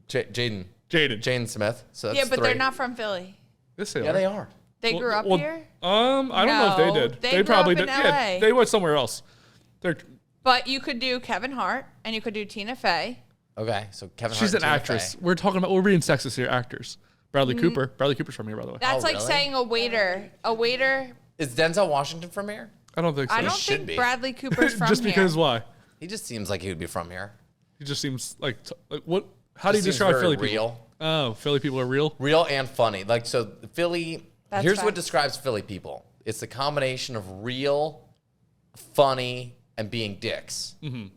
Jaden. Jaden Smith. So that's Yeah, but 3. they're not from Philly. Yes, Yeah, they are. They grew up here. I don't know if they No, did. they They grew probably up in did. Yeah, LA. they went somewhere else. They're But you could do Kevin Hart and you could do Tina Fey. Okay, so Kevin Hart. she's and an Tina actress. Fey. We're being sexist here. Actors. Bradley Cooper. Bradley Cooper's from here, by the way. That's like really? saying a waiter. A waiter. Is Denzel Washington from here? I don't think so. I don't should think be. Bradley Cooper's from Just here. because why? He just seems like he would be from here. He just seems like what? How do you Seems describe very Philly real. people? Oh, Philly people are real. Real and funny. Like, so Philly, That's here's what fact. describes Philly people. It's the combination of real, funny, and being dicks. Mm-hmm.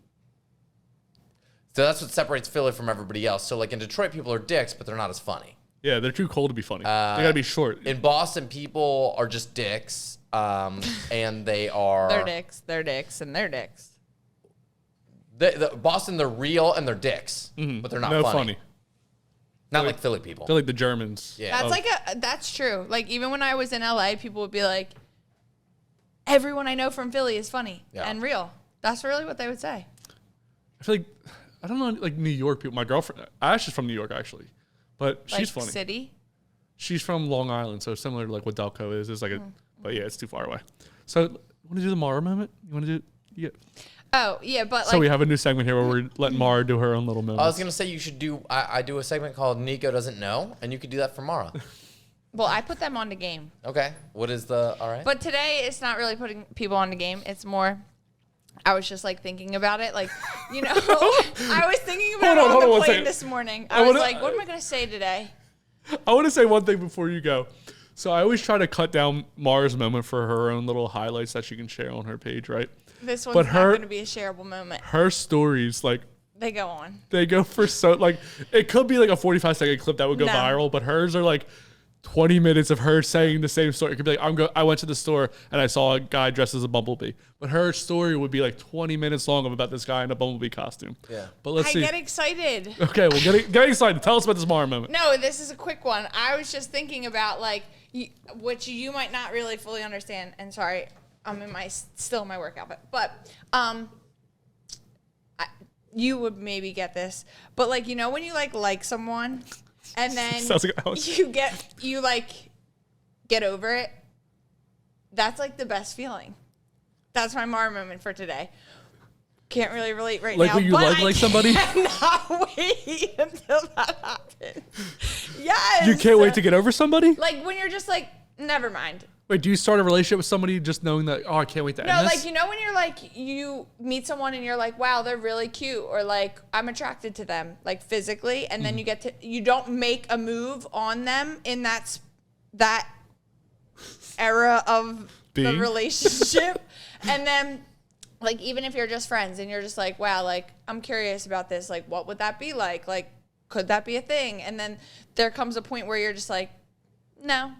So that's what separates Philly from everybody else. So like in Detroit, people are dicks, but they're not as funny. Yeah, they're too cold to be funny. they gotta be short. In Boston, people are just dicks, and they are... They're dicks. They're dicks. And they're dicks. Boston, they're real and they're dicks, but they're not no funny. Not like Philly people. They're like the Germans. Yeah. That's that's true. Like even when I was in LA, people would be like, everyone I know from Philly is funny and real. That's really what they would say. I feel like I don't know, like New York people. My girlfriend, Ash is from New York actually, but Like she's funny. City. She's from Long Island, so similar to like what Delco is. It's like but yeah, it's too far away. So, want to do the Maura moment? You want to do? Yeah. Oh yeah, but So we like have a new segment here where we're letting Maura do her own little moment. I was going to say you should do... I do a segment called Nico Doesn't Know, and you could do that for Maura. well, I put them on the game. Okay. What is the... All right. But today it's not really putting people on the game. It's more. I was just like thinking about it, like I was thinking about Hold on, it hold on on one the plane second. this morning. I I was wanna- like, what am I gonna say today? I want to say one thing before you go. So I always try to cut down Maura's moment for her own little highlights that she can share on her page, right? This one's But not her- going to be a shareable moment. Her stories, like, They go on. they go for so, like, it could be like a 45-second clip that would go No. viral, but hers are like 20 minutes of her saying the same story. It could be like, I went to the store and I saw a guy dressed as a bumblebee. But her story would be like 20 minutes long about this guy in a bumblebee costume. Yeah. But let's I see. get excited. Okay, well, get excited. Tell us about this Maura moment. No, this is a quick one. I was just thinking about like, which you might not really fully understand. And sorry, I'm still in my work outfit, but you would maybe get this. But like when you like someone, and then Sounds like Alex. you get over it. That's like the best feeling. That's my Maura moment for today. Can't really relate right Like now. when you but like somebody? cannot wait until that happens. Yes. You can't wait to get over somebody? Like when you're just like, never mind. Wait, do you start a relationship with somebody just knowing that, oh, I can't wait to No, end like this? when you're like you meet someone and you're like, wow, they're really cute, or like I'm attracted to them, like physically, and then you don't make a move on them in that era of the Being? relationship, and then like even if you're just friends and you're just like, wow, like I'm curious about this, like what would that be like could that be a thing? And then there comes a point where you're just like, no.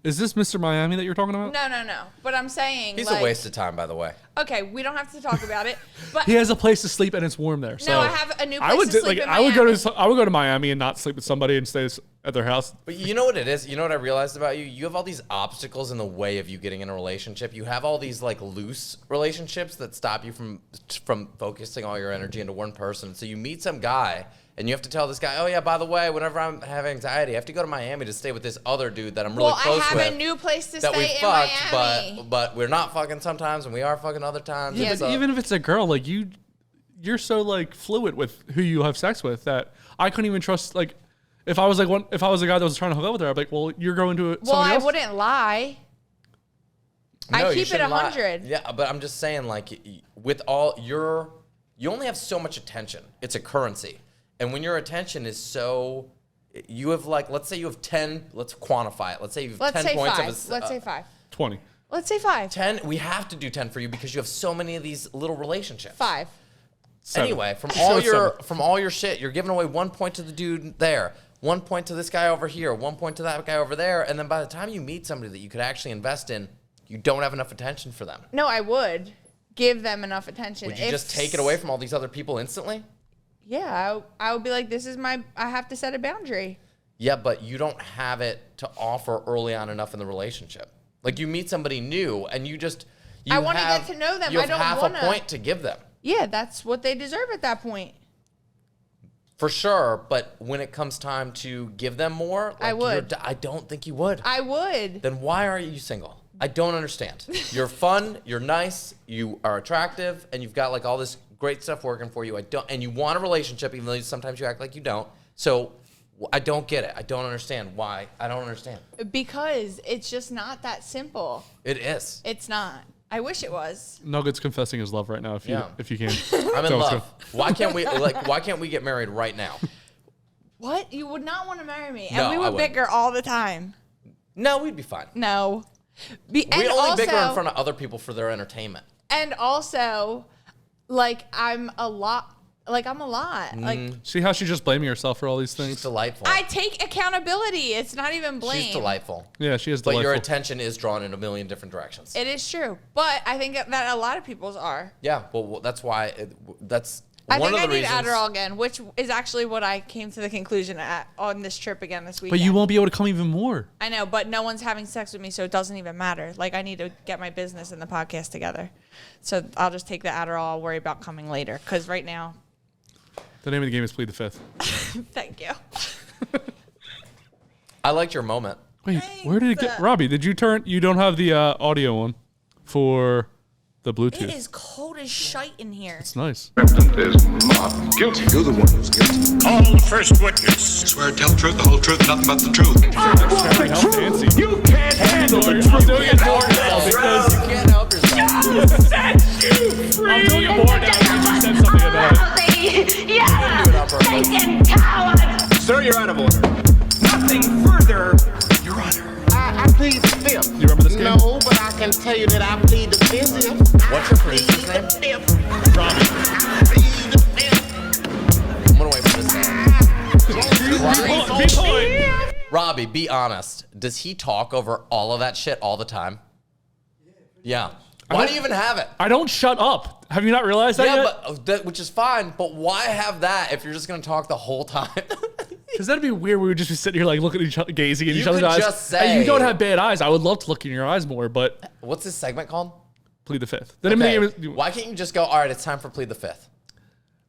Is this Mr. Miami that you're talking about? No. But I'm saying He's like, a waste of time, by the way. okay, we don't have to talk about it. But He has a place to sleep and it's warm there. So no, I have a new place I would to sleep in I would go Miami. to Miami and not sleep with somebody and stay at their house. But you know what it is? You know what I realized about you? You have all these obstacles in the way of you getting in a relationship. You have all these like loose relationships that stop you from focusing all your energy into one person. So you meet some guy and you have to tell this guy, oh yeah, by the way, whenever I have anxiety, I have to go to Miami to stay with this other dude that I'm really close with. Well, I have a new place to that stay we in fucked, Miami. but we're not fucking sometimes, and we are fucking other times. Yeah, but even if it's a girl, like you're so like fluid with who you have sex with that I couldn't even trust. Like, if I was a guy that was trying to hook up with her, I'd be like, well, you're going to somebody else. I wouldn't lie. No, I keep it 100. Yeah, but I'm just saying, like, with all you only have so much attention. It's a currency. And when your attention is so, you have like, let's say you have 10, let's quantify it. Let's say you have 10 points of a, Let's say 5. 20. Let's say 5. 10, we have to do 10 for you because you have so many of these little relationships. 5. 7. Anyway, from So all your shit, you're giving away 1 point to the dude there, 1 point to this guy over here, 1 point to that guy over there, and then by the time you meet somebody that you could actually invest in, you don't have enough attention for them. No, I would give them enough attention. Would you just take it away from all these other people instantly? Yeah, I would be like, I have to set a boundary. Yeah, but you don't have it to offer early on enough in the relationship. Like you meet somebody new and I want to get to know them. You have I don't half wanna, a point to give them. Yeah, that's what they deserve at that point. For sure, but when it comes time to give them more, like I would. I don't think you would. I would. Then why are you single? I don't understand. You're fun, you're nice, you are attractive, and you've got like all this great stuff working for you. And you want a relationship, even though sometimes you act like you don't. So I don't get it. I don't understand why. I don't understand. Because it's just not that simple. It is. It's not. I wish it was. Nugget's confessing his love right now. If you can, I'm in So let's love. Why can't we get married right now? What? You would not want to marry me. No, And we I would wouldn't. bicker all the time. No, we'd be fine. No. We only bicker in front of other people for their entertainment. And also, like, I'm a lot. Like, see how she's just blaming herself for all these She's things. delightful. I take accountability. It's not even blame. She's delightful. Yeah, she is But delightful. your attention is drawn in a million different directions. It is true. But I think that a lot of people's are. Yeah, well, that's why. That's I one think of the I need reasons. Adderall again, which is actually what I came to the conclusion on this trip again this weekend. But you won't be able to come even more. I know, but no one's having sex with me, so it doesn't even matter. Like, I need to get my business and the podcast together. So I'll just take the Adderall. I'll worry about coming later. Because right now... The name of the game is Plead the Fifth. Thank you. I liked your moment. Wait, where did it get? Robbie, did you turn... You don't have the audio on for the Bluetooth. It is cold as shite in here. It's nice. Is not guilty. You're the one who's guilty. Call the first witness. I swear to tell the truth, the whole truth, nothing but the truth. How fancy. You can't handle the I'm truth. doing it more now because... You can't help yourself. Set you free. I'm doing it more now because you said something about it. Sir, you're out of order. Nothing further. Your Honor. I plead the fifth. Do you remember this game? No, but I can tell you that I plead the fifth. What's your producer's name? Robbie. I plead the fifth. I'm gonna wait for this guy. Be polite. Robbie, be honest. Does he talk over all of that shit all the time? Yeah. Why do you even have it? I don't shut up. Have you not realized that Yeah, yet? but which is fine. But why have that if you're just gonna talk the whole time? Because that'd be weird. We would just be sitting here like looking at each other, gazing at You each other's could eyes. just And say- you don't have bad eyes. I would love to look in your eyes more, but What's this segment called? Plead the Fifth. The name of the Okay. game is Why can't you just go? All right, it's time for Plead the Fifth.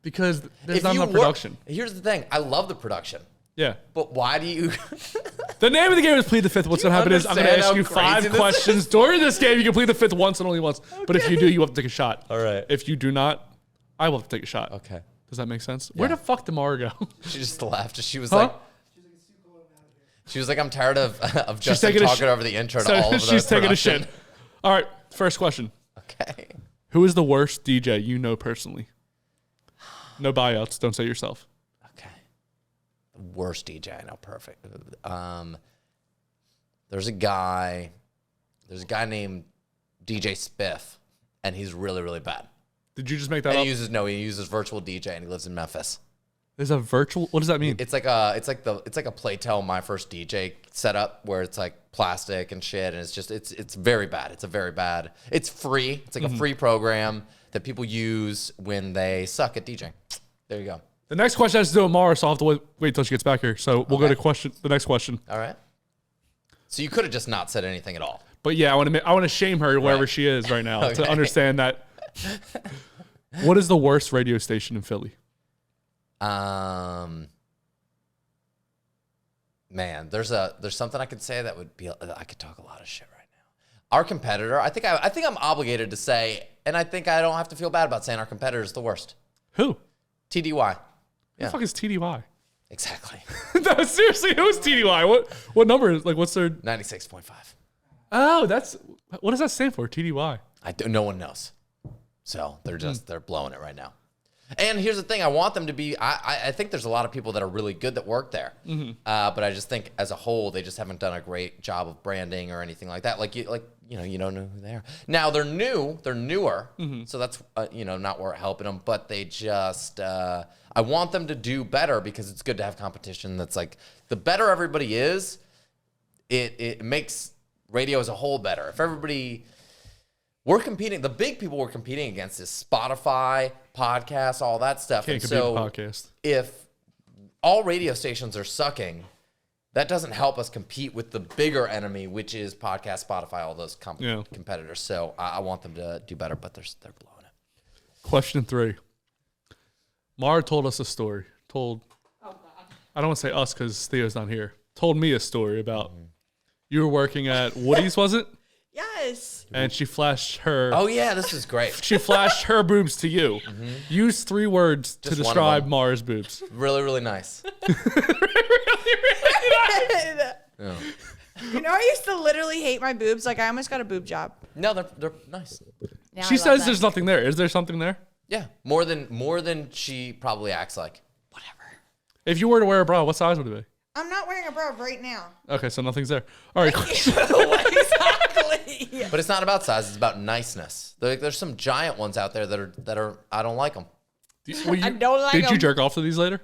because there's If not you enough work- production. Here's the thing. I love the production, Yeah. but why do you? The name of the game is Plead the Fifth. What's Do you going to happen is I'm going to understand ask you how 5 crazy this questions during this game. You can plead the fifth once and only once. But if you do, you have to take a shot. All right. If you do not, I will have to take a shot. Okay. Does that make sense? Where Yeah. the fuck did Maura go? She just laughed. She was Huh? like, she was like, I'm tired of Justin taking a talking sh- over the intro to So all of she's the taking a production. shit. All right. First question. Okay. Who is the worst DJ you know personally? No buyouts. Don't say yourself. Okay. Worst DJ I know. Perfect. There's a guy named DJ Spiff, and he's really, really bad. Did you just make that And up? he uses virtual DJ, and he lives in Memphis. There's a virtual. What does that mean? It's like a Playtel My First DJ setup where it's like plastic and shit, and it's very bad. It's a very bad. It's free. It's like a free program that people use when they suck at DJing. There you go. The next question has to do with Maura, so I'll have to wait till she gets back here. So we'll go to the next question. All right. So you could have just not said anything at all. But yeah, I want to shame her wherever Right. she is right now to Okay. understand that. What is the worst radio station in Philly? Man, there's something I could say that would be, I could talk a lot of shit right now. Our competitor, I think I'm obligated to say, and I think I don't have to feel bad about saying our competitor is the worst. Who? TDY. Who Yeah, the fuck is TDY? exactly. No, seriously, who's TDY? What number is, like, what's their... 96.5. Oh, what does that stand for, TDY? No one knows. So they're blowing it right now. And here's the thing: I want them to be. I think there's a lot of people that are really good that work there, but I just think as a whole they just haven't done a great job of branding or anything like that. You don't know who they are. Now they're newer, so that's not where helping them. But they just I want them to do better because it's good to have competition. That's like the better everybody is, it makes radio as a whole better. If everybody. We're competing. The big people we're competing against is Spotify, podcasts, all that stuff. Can't compete with podcast. If all radio stations are sucking, that doesn't help us compete with the bigger enemy, which is podcast, Spotify, all those competitors. So I want them to do better, but they're blowing it. Question 3. Maura told us a story. I don't want to say us because Theo's not here. Told me a story about you were working at Woody's, was it? Yes. And she flashed her. Oh yeah, this is great. She flashed her boobs to you. Use 3 words to Just one of describe them. Maura's boobs. Really, really nice. Yeah. You know, I used to literally hate my boobs. Like, I almost got a boob job. No, they're nice. Now She I love says them. there's nothing there. Is there something there? Yeah, more than she probably acts like. Whatever. If you were to wear a bra, what size would it be? I'm not wearing a bra right now. Okay, so nothing's there. All right. Exactly. But it's not about size; it's about niceness. There's some giant ones out there that are I don't like them. I don't like Did you 'em. jerk off to these later?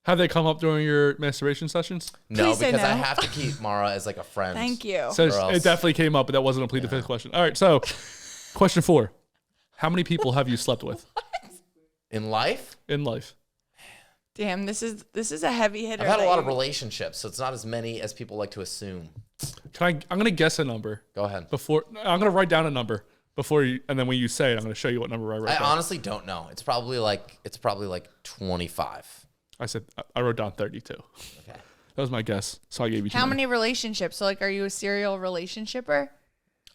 Have they come up during your masturbation sessions? No, Please say because I no. have to keep Maura as like a friend. Thank you. So Or else- it definitely came up, but that wasn't a Plead the Fifth question. All right, so question 4. How many people have you slept with In life, in life? Damn, this is a heavy hitter. I've had a lot that of relationships, so it's not as many as people like to assume. I'm going to guess a number. Go ahead. I'm going to write down a number before you, and then when you say it, I'm going to show you what number I wrote I down. honestly don't know. It's probably like 25. I wrote down 32. Okay. That was my guess, so I gave you two. How many relationships? So, like, are you a serial relationshipper?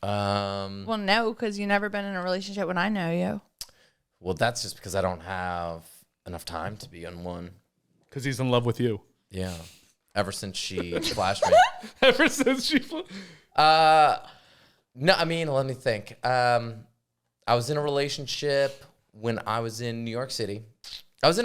Well, no, because you've never been in a relationship when I know you. Well, that's just because I don't have enough time to be in one. Because he's in love with you. Yeah. Ever since she flashed me. Ever since she... No, I mean, let me think. I was in a relationship when I was in New York City. I was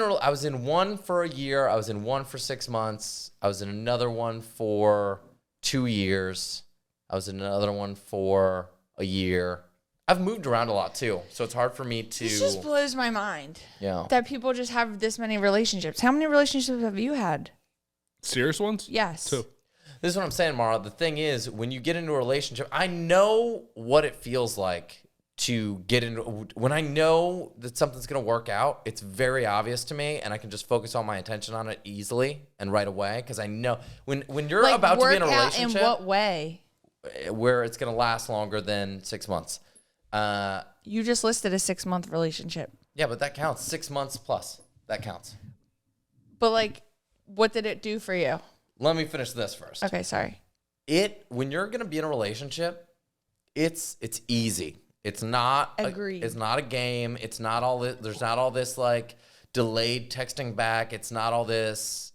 in one for a year. I was in one for 6 months. I was in another one for 2 years. I was in another one for a year. I've moved around a lot too, so it's hard for me to. This just blows my mind. Yeah. That people just have this many relationships. How many relationships have you had? Serious ones? Yes. 2. This is what I'm saying, Maura. The thing is, when you get into a relationship, I know what it feels like to get into. When I know that something's going to work out, it's very obvious to me, and I can just focus all my attention on it easily and right away because I know when you're Like, about to be in a work out relationship. in what way? Where it's going to last longer than 6 months. You just listed a 6-month relationship. Yeah, but that counts. 6 months plus. That counts. But, like, what did it do for you? Let me finish this first. Okay, sorry. When you're going to be in a relationship, it's easy. It's not Agreed. It's not a game. It's not all this, there's not all this like delayed texting back. It's not all this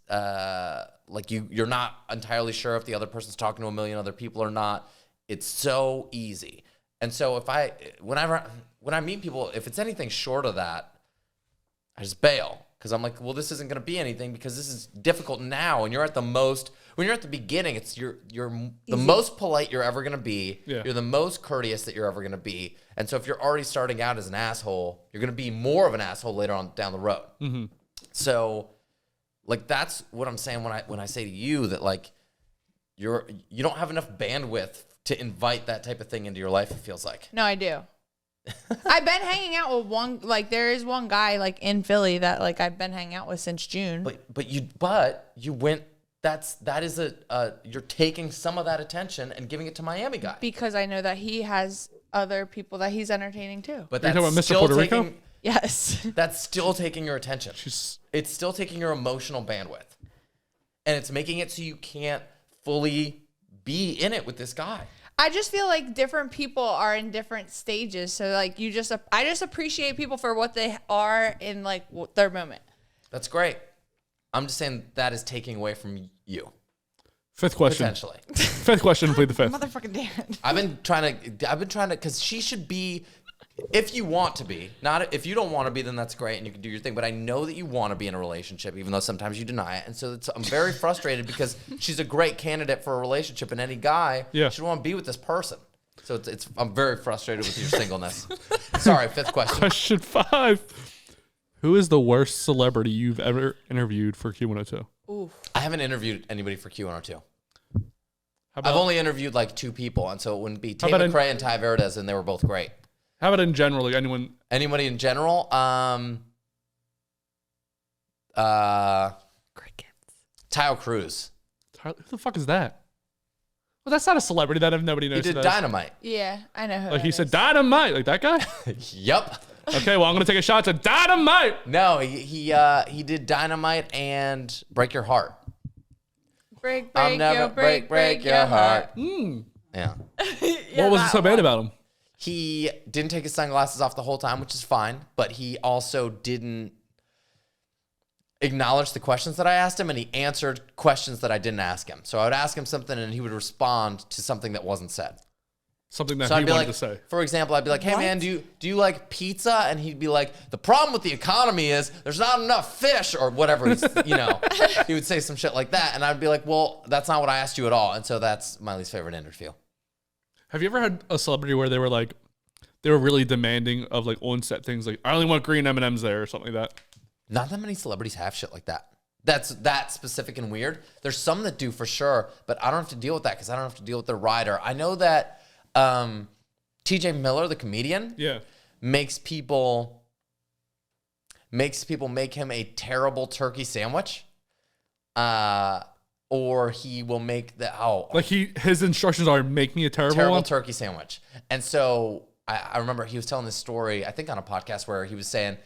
like you're not entirely sure if the other person's talking to a million other people or not. It's so easy. And so when I meet people, if it's anything short of that, I just bail because I'm like, well, this isn't going to be anything because this is difficult now. And you're at when you're at the beginning, it's you're the most polite you're ever going to be. Yeah. You're the most courteous that you're ever going to be. And so if you're already starting out as an asshole, you're going to be more of an asshole later on down the road. Mm-hmm. So like, that's what I'm saying when I say to you that like, you don't have enough bandwidth to invite that type of thing into your life, it feels like. No, I do. I've been hanging out with there is one guy like in Philly that like I've been hanging out with since June. But you went, that is you're taking some of that attention and giving it to Miami guy. Because I know that he has other people that he's entertaining too. But Are you that's talking about Mr. still Puerto Rico? taking, Yes. That's still taking your attention. She's It's still taking your emotional bandwidth. And it's making it so you can't fully be in it with this guy. I just feel like different people are in different stages. So like I just appreciate people for what they are in like their moment. That's great. I'm just saying that is taking away from you. fifth question. Potentially. Fifth question. Plead the fifth. Motherfucking Dan. I've been trying to, because she should be, if you want to be, not if you don't want to be, then that's great and you can do your thing. But I know that you want to be in a relationship, even though sometimes you deny it. And so I'm very frustrated because she's a great candidate for a relationship, and any guy should want to be with this person. So I'm very frustrated with your singleness. Sorry, fifth question. Question 5. Who is the worst celebrity you've ever interviewed for Q102? Ooh. I haven't interviewed anybody for Q102. How I've only interviewed like 2 people, and so it wouldn't be Tay about McRae and Ty Verdes, and they were both great. How about in general? Like anyone? Anybody in general? Crickets. Tyle Cruz. Who the fuck is that? Well, that's not a celebrity that nobody knows. He did who that is. Dynamite. Yeah, I know who. Like that he said, is. Dynamite. Like that guy? Yup. Okay, well, I'm going to take a shot to Dynamite. No, he did Dynamite and Break Your Heart. Break I'll never your break your heart. Yeah. What was so bad about him? He didn't take his sunglasses off the whole time, which is fine, but he also didn't acknowledge the questions that I asked him, and he answered questions that I didn't ask him. So I would ask him something, and he would respond to something that wasn't said. Something that So he I'd be wanted like, to say. for example, I'd be like, "Hey man, do you like pizza?" And he'd be like, "The problem with the economy is there's not enough fish," or whatever. He would say some shit like that, and I'd be like, "Well, that's not what I asked you at all." And so that's my least favorite interview. Have you ever had a celebrity where they were really demanding of like on set things like, I only want green M&Ms there or something like that? Not that many celebrities have shit like that. That's that specific and weird. There's some that do for sure, but I don't have to deal with that because I don't have to deal with the rider. I know that TJ Miller, the comedian, makes people make him a terrible turkey sandwich. Or he will make his instructions are make me a terrible one? turkey sandwich. And so I remember he was telling this story, I think on a podcast, where he was saying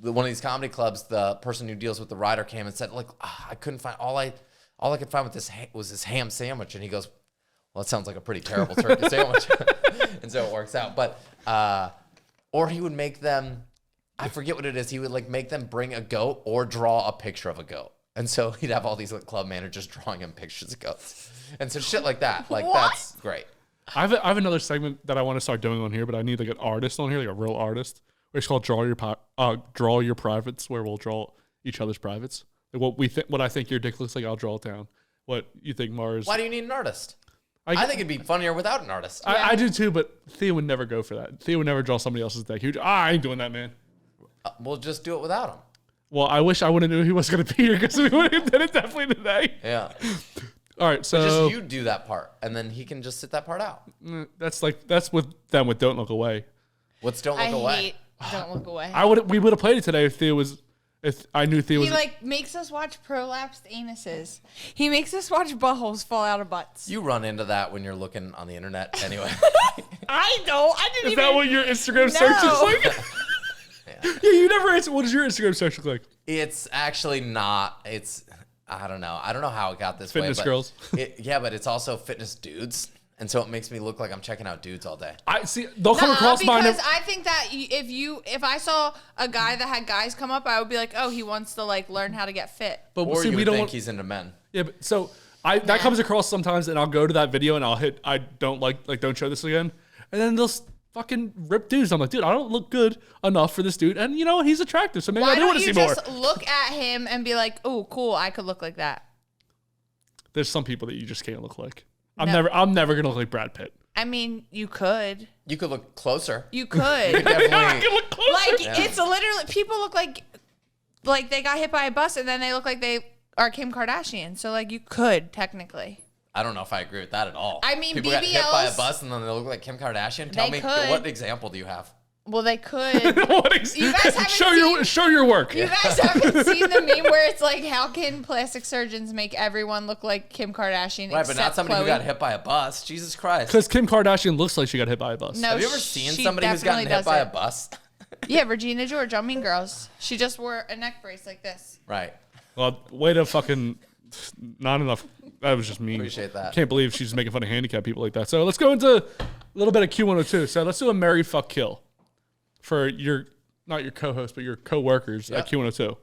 one of these comedy clubs, the person who deals with the rider came and said, like, I couldn't find all I could find with this was this ham sandwich. And he goes, well, it sounds like a pretty terrible turkey sandwich. And so it works out. But or he would make them, I forget what it is. He would like make them bring a goat or draw a picture of a goat. And so he'd have all these like club managers drawing him pictures of goats. And so shit like that. Like that's great. I have another segment that I want to start doing on here, but I need like an artist on here, like a real artist. It's called Draw Your Privates, where we'll draw each other's privates. Like what I think your dick looks like, I'll draw it down. What you think Maura's. Why do you need an artist? I think it'd be funnier without an artist. I do too, but Thea would never go for that. Thea would never draw somebody else's dick. I ain't doing that, man. We'll just do it without him. Well, I wish I would have knew he was going to be here because we would have done it definitely today. Yeah. All right, so but just you do that part, and then he can just sit that part out. That's with them with Don't Look Away. What's Don't Look Away? Don't Look Away. We would have played it today if I knew Thea was. He like makes us watch prolapsed anuses. He makes us watch buttholes fall out of butts. You run into that when you're looking on the internet anyway. I know. I didn't Is even. that what your Instagram search is like? Yeah, you never answered. What does your Instagram search look like? It's actually not. I don't know. I don't know how it got this way. Fitness girls. But it's also fitness dudes. And so it makes me look like I'm checking out dudes all day. I see. They'll come across mine. Because I think that if I saw a guy that had guys come up, I would be like, oh, he wants to like learn how to get fit. But or see, you we would don't think he's into men. Yeah, but so that comes across sometimes, and I'll go to that video and I'll hit. I don't like don't show this again, and then they'll fucking rip dudes. I'm like, dude, I don't look good enough for this dude, and you know he's attractive, so maybe I do want to see more. Why don't you just look at him and be like, oh, cool, I could look like that. There's some people that you just can't look like. I'm never gonna look like Brad Pitt. I mean, you could. You could look closer. You could. You could definitely look closer. Like it's literally people look like they got hit by a bus and then they look like they are Kim Kardashian. So like you could technically. I don't know if I agree with that at all. I mean, people BBLs, get hit by a bus and then they look like Kim Kardashian. Tell me what example do you have? Well, they could. You guys haven't show your work. You guys haven't seen the meme where it's like, how can plastic surgeons make everyone look like Kim Kardashian? Right, but not somebody who got hit by a bus. Jesus Christ. Because Kim Kardashian looks like she got hit by a bus. No, have you ever seen somebody who's gotten hit by a bus? Yeah, Regina George on Mean Girls. She just wore a neck brace like this. Right. Well, way to fucking not enough. That was just mean. Appreciate that. Can't believe she's making fun of handicapped people like that. So let's go into a little bit of Q102. So let's do a marry, fuck, kill for not your co-host, but your co-workers at Q102.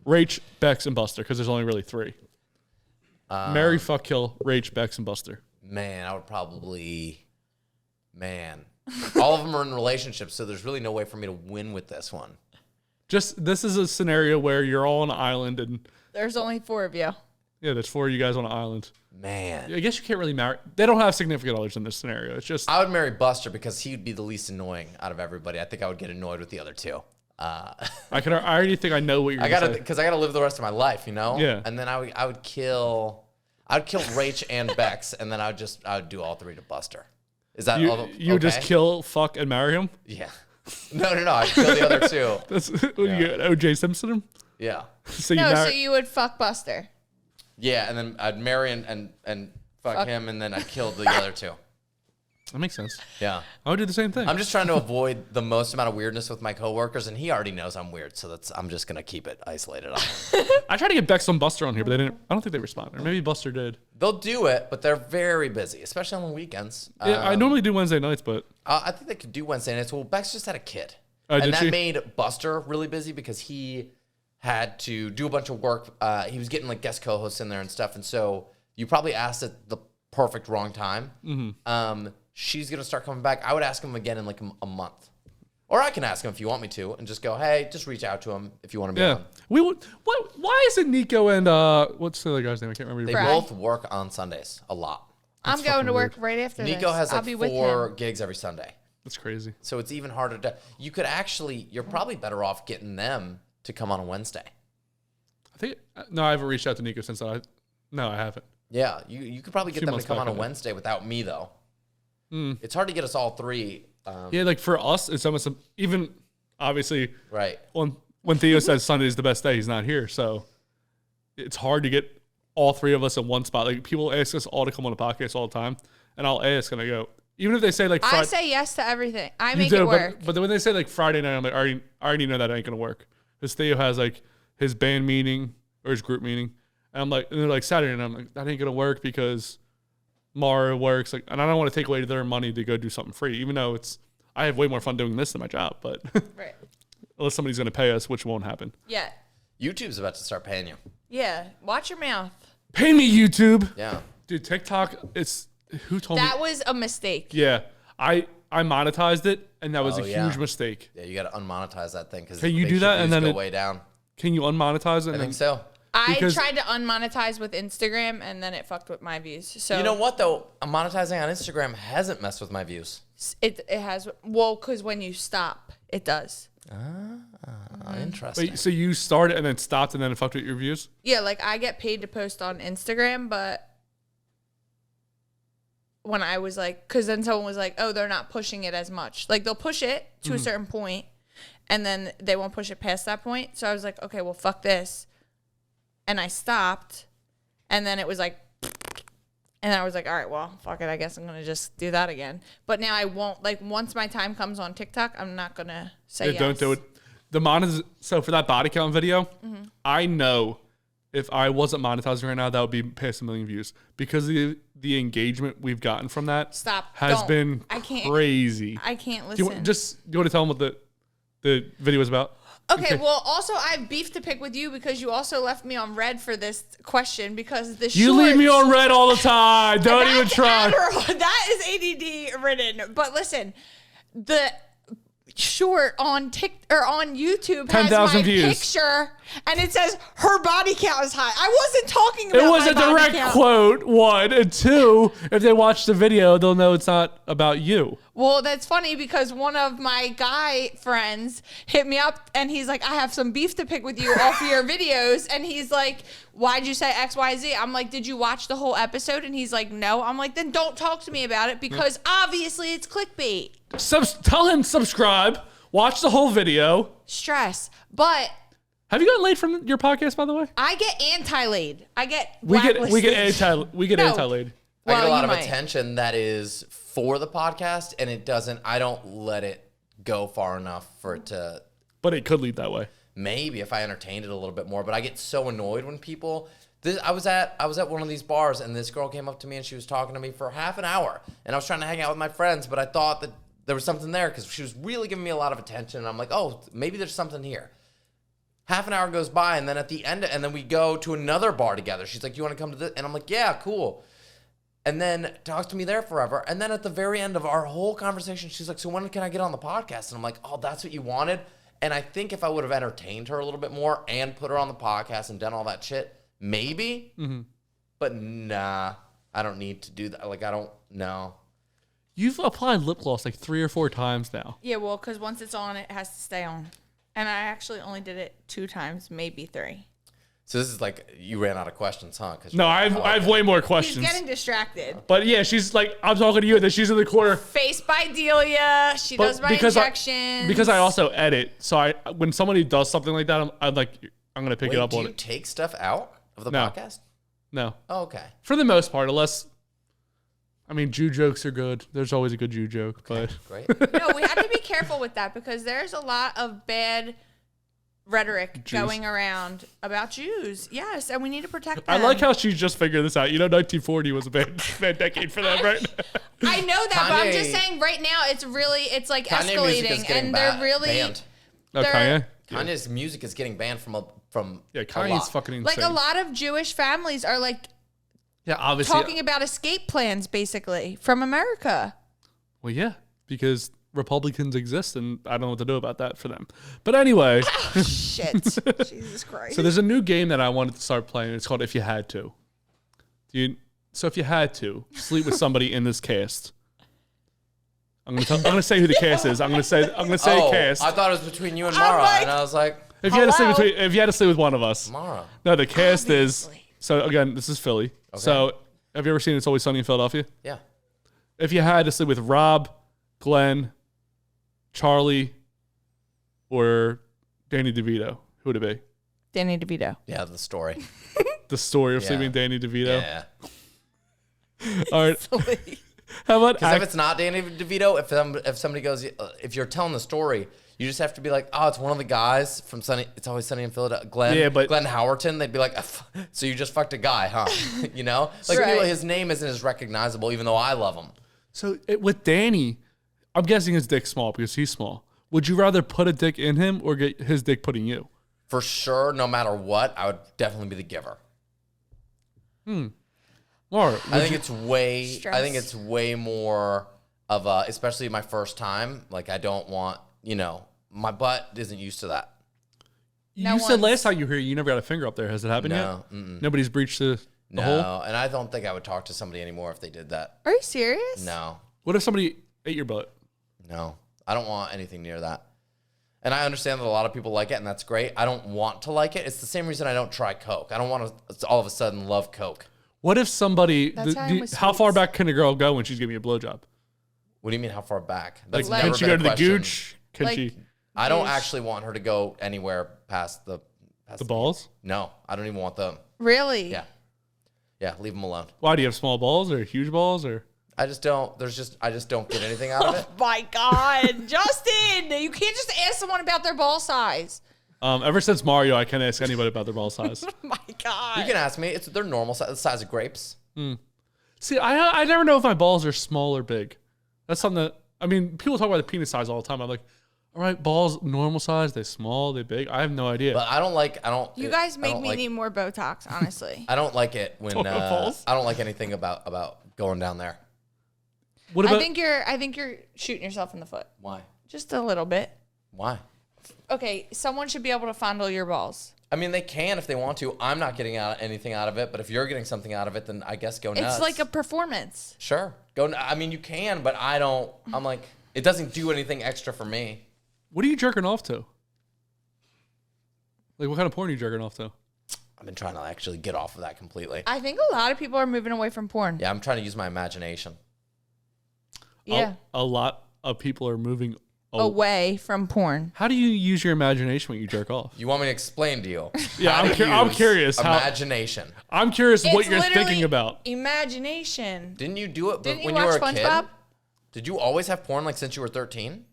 Rach, Bex, and Buster, because there's only really 3. Marry, fuck, kill, Rach, Bex, and Buster. Man, I would probably, all of them are in relationships, so there's really no way for me to win with this one. This is a scenario where you're all on an island and There's only 4 of you. yeah, there's 4 of you guys on an island. Man. I guess you can't really marry. They don't have significant others in this scenario. It's just I would marry Buster because he would be the least annoying out of everybody. I think I would get annoyed with the other 2. I already think I know what you're I gonna gotta say. because I gotta live the rest of my life, you know? Yeah. And then I would kill Rach and Bex, and then I would do all 3 to Buster. Is that all? You just okay? kill, fuck, and marry him? Yeah. No. I'd kill the other 2. That's what you get, O.J. Simpson him? Yeah. So So you would fuck Buster. Yeah, and then I'd marry and fuck him, and then I'd kill the other 2. That makes sense. Yeah. I would do the same thing. I'm just trying to avoid the most amount of weirdness with my coworkers, and he already knows I'm weird, so I'm just gonna keep it isolated on him. I tried to get Bex and Buster on here, but they didn't. I don't think they responded. Or maybe Buster did. They'll do it, but they're very busy, especially on the weekends. Yeah, I normally do Wednesday nights, but I think they could do Wednesday nights. Well, Bex just had a kid, did and that she? made Buster really busy because he had to do a bunch of work. He was getting like guest co-hosts in there and stuff, and so you probably asked at the perfect wrong time. Mm-hmm. She's gonna start coming back. I would ask him again in like a month, or I can ask him if you want me to, and just go, hey, just reach out to him if you want to be on. We would. What? Why is it Nico and what's the other guy's name? I can't remember. They Brad. both work on Sundays a lot. I'm going to work right after Nico this. has I'll like be with 4 him. gigs every Sunday. That's crazy. So it's even harder to. You could actually. You're probably better off getting them to come on a Wednesday. I think no, I haven't reached out to Nico since I. No, I haven't. Yeah, you could probably get Few them to months come back, on a I think. Wednesday without me though. It's hard to get us all 3. Yeah, like for us, it's almost even obviously Right. when Theo says Sunday is the best day, he's not here, so it's hard to get all 3 of us in one spot. Like people ask us all to come on the podcast all the time, and I'll ask and I go, even if they say like I Friday, say yes to everything. I you make do, it work. But when they say like Friday night, I'm like, I already know that ain't gonna work because Theo has like his band meeting or his group meeting, and I'm like, and they're like Saturday, and I'm like, that ain't gonna work because Maura works, like, and I don't want to take away their money to go do something free, even though I have way more fun doing this than my job, but Right. unless somebody's gonna pay us, which won't happen. Yeah. YouTube's about to start paying you. Yeah. Watch your mouth. Pay me, YouTube. Yeah. Dude, TikTok, who told That me? was a mistake. Yeah, I monetized it, and that was Oh, a yeah. huge mistake. Yeah, you got to unmonetize that thing because Can you do that and then go it- way down. Can you unmonetize it? I think so. I Because- tried to unmonetize with Instagram and then it fucked with my views. So You know what though? Monetizing on Instagram hasn't messed with my views. it has because when you stop, it does. Interesting. Wait, so you started and then stopped and then it fucked with your views? Yeah, like I get paid to post on Instagram, but when I was like, because then someone was like, oh, they're not pushing it as much. Like they'll push it to a certain point, and then they won't push it past that point. So I was like, okay, well, fuck this. And I stopped, and then it was like, and I was like, all right, well, fuck it. I guess I'm going to just do that again. But now I won't, like, once my time comes on TikTok, I'm not going to say yes. Don't do it. So for that body count video, I know if I wasn't monetizing right now, that would be past 1 million views because the engagement we've gotten from that Stop. has Don't. been I can't- crazy. I can't Do you, listen. do you want to tell them what the video was about? Okay, well, also I have beef to pick with you because you also left me on red for this question because the You leave me on red all the time. Don't even That's try. Adderall. That is ADD ridden. But listen, the short on on YouTube has 10,000 my views. picture and it says her body count is high. I wasn't talking about It was my a body direct count. quote, 1. And 2, if they watch the video, they'll know it's not about you. Well, that's funny because one of my guy friends hit me up and he's like, I have some beef to pick with you off of your videos. And he's like, why'd you say XYZ? I'm like, did you watch the whole episode? And he's like, no. I'm like, then don't talk to me about it because obviously it's clickbait. Tell him subscribe, watch the whole video. Stress. But Have you gotten laid from your podcast, by the way? I get anti-laid. I get We get blacklisted. No. anti-laid. I get a Well, lot you of might. attention that is for the podcast, and it doesn't. I don't let it go far enough for it to. But it could lead that way. Maybe if I entertained it a little bit more, but I get so annoyed when people. I was at one of these bars and this girl came up to me and she was talking to me for half an hour, and I was trying to hang out with my friends, but I thought that there was something there because she was really giving me a lot of attention, and I'm like, oh, maybe there's something here. Half an hour goes by, and then at the end, and then we go to another bar together. She's like, you want to come to this? And I'm like, yeah, cool. And then talks to me there forever. And then at the very end of our whole conversation, she's like, so when can I get on the podcast? And I'm like, oh, that's what you wanted? And I think if I would have entertained her a little bit more and put her on the podcast and done all that shit, maybe. Mm-hmm. But nah, I don't need to do that. Like, I don't know. You've applied lip gloss like 3 or 4 times now. Yeah, well, because once it's on, it has to stay on. And I actually only did it 2 times, maybe 3. So this is like you ran out of questions, huh? No, I have way more questions. She's getting distracted. But yeah, she's like, I'm talking to you, and then she's in the corner. Face by Delia. She does my injections. Because I also edit, so when somebody does something like that, I'm gonna pick it up on it. Do you take stuff out of the podcast? No. Oh, okay. For the most part, unless. I mean, Jew jokes are good. There's always a good Jew joke, but great. No, we have to be careful with that because there's a lot of bad rhetoric going around about Jews. Yes, and we need to protect them. I like how she just figured this out. You know, 1940 was a bad decade for them, right? I know that, but I'm just saying right now it's like Kanye escalating, and they're really banned. Kanye. Kanye's music is getting banned from. Yeah, Kanye's fucking insane. Like a lot of Jewish families are like. Yeah, obviously. Talking about escape plans, basically, from America. Well, yeah, because Republicans exist, and I don't know what to do about that for them. But anyway. Oh, shit. Jesus Christ. So there's a new game that I wanted to start playing. It's called If You Had To. So if you had to sleep with somebody in this cast, I'm gonna say who the cast is. I'm gonna say cast. I thought it was between you and Maura, and I was like, if you had to sleep with one of us, Maura. No, the cast is. So again, this is Philly. Okay. So have you ever seen It's Always Sunny in Philadelphia? Yeah. If you had to sleep with Rob, Glenn, Charlie, or Danny DeVito, who would it be? Danny DeVito. Yeah, the story. The story of sleeping with Danny DeVito. Yeah. All right. How about? Because if it's not Danny DeVito, if somebody goes, if you're telling the story. You just have to be like, oh, it's one of the guys from It's Always Sunny in Philadelphia. Glenn Howerton. They'd be like, so you just fucked a guy, huh? You know? Like, his name isn't as recognizable, even though I love him. So with Danny, I'm guessing his dick's small because he's small. Would you rather put a dick in him or get his dick put in you? For sure, no matter what, I would definitely be the giver. Laura, I think it's way more of a, especially my first time. Like, I don't want... my butt isn't used to that. You said last time you were here, you never got a finger up there. Has it happened yet? Mm-mm. Nobody's breached the hole? No, and I don't think I would talk to somebody anymore if they did that. Are you serious? No. What if somebody ate your butt? No. I don't want anything near that. And I understand that a lot of people like it, and that's great. I don't want to like it. It's the same reason I don't try Coke. I don't want to all of a sudden love Coke. What if somebody... how far back can a girl go when she's giving you a blowjob? What do you mean, how far back? That's can she go to the gooch? Can she... I don't actually want her to go anywhere past the balls. No, I don't even want them. Really? Yeah, leave them alone. Why do you have small balls or huge balls or? I just don't get anything out of it. Oh my God, Justin! You can't just ask someone about their ball size. Ever since Mario, I can't ask anybody about their ball size. Oh my God! You can ask me. They're normal size, the size of grapes. See, I never know if my balls are small or big. That's something that people talk about the penis size all the time. I'm like, all right, balls normal size, they small, they big. I have no idea. But I don't like. You guys make me need more Botox, honestly. I don't like it when I don't like anything about going down there. What about? I think you're shooting yourself in the foot. Why? Just a little bit. Why? Okay, someone should be able to fondle your balls. I mean, they can if they want to. I'm not getting anything out of it, but if you're getting something out of it, then I guess go nuts. It's like a performance. Sure, go. I mean, you can, but I don't. I'm like, it doesn't do anything extra for me. What are you jerking off to? Like, what kind of porn are you jerking off to? I've been trying to actually get off of that completely. I think a lot of people are moving away from porn. Yeah, I'm trying to use my imagination. Yeah. A lot of people are moving away from porn. How do you use your imagination when you jerk off? You want me to explain to you? Yeah, I'm curious. Imagination. I'm curious what you're thinking about. Imagination. Didn't you do it when you were a SpongeBob? kid? Did you always have porn like since you were 13?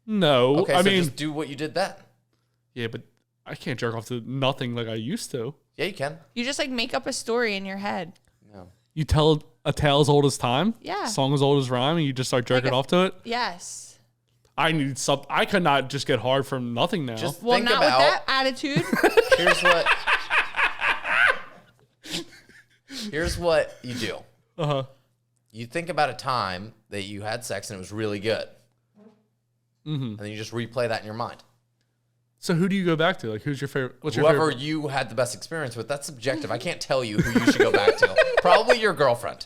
No. Okay, I so mean, just do what you did then. yeah, but I can't jerk off to nothing like I used to. Yeah, you can. You just like make up a story in your head. No. You tell a tale as old as time, Yeah. song as old as rhyme, and you just start jerking off to it. Yes. I need some. I could not just get hard from nothing now. Just Well, think not about. with that attitude. Here's what. Here's what you do. Uh-huh. You think about a time that you had sex and it was really good. Mm-hmm. And then you just replay that in your mind. So who do you go back to? Like, who's your favorite? What's your Whoever favorite? you had the best experience with, that's subjective. I can't tell you who you should go back to. Probably your girlfriend.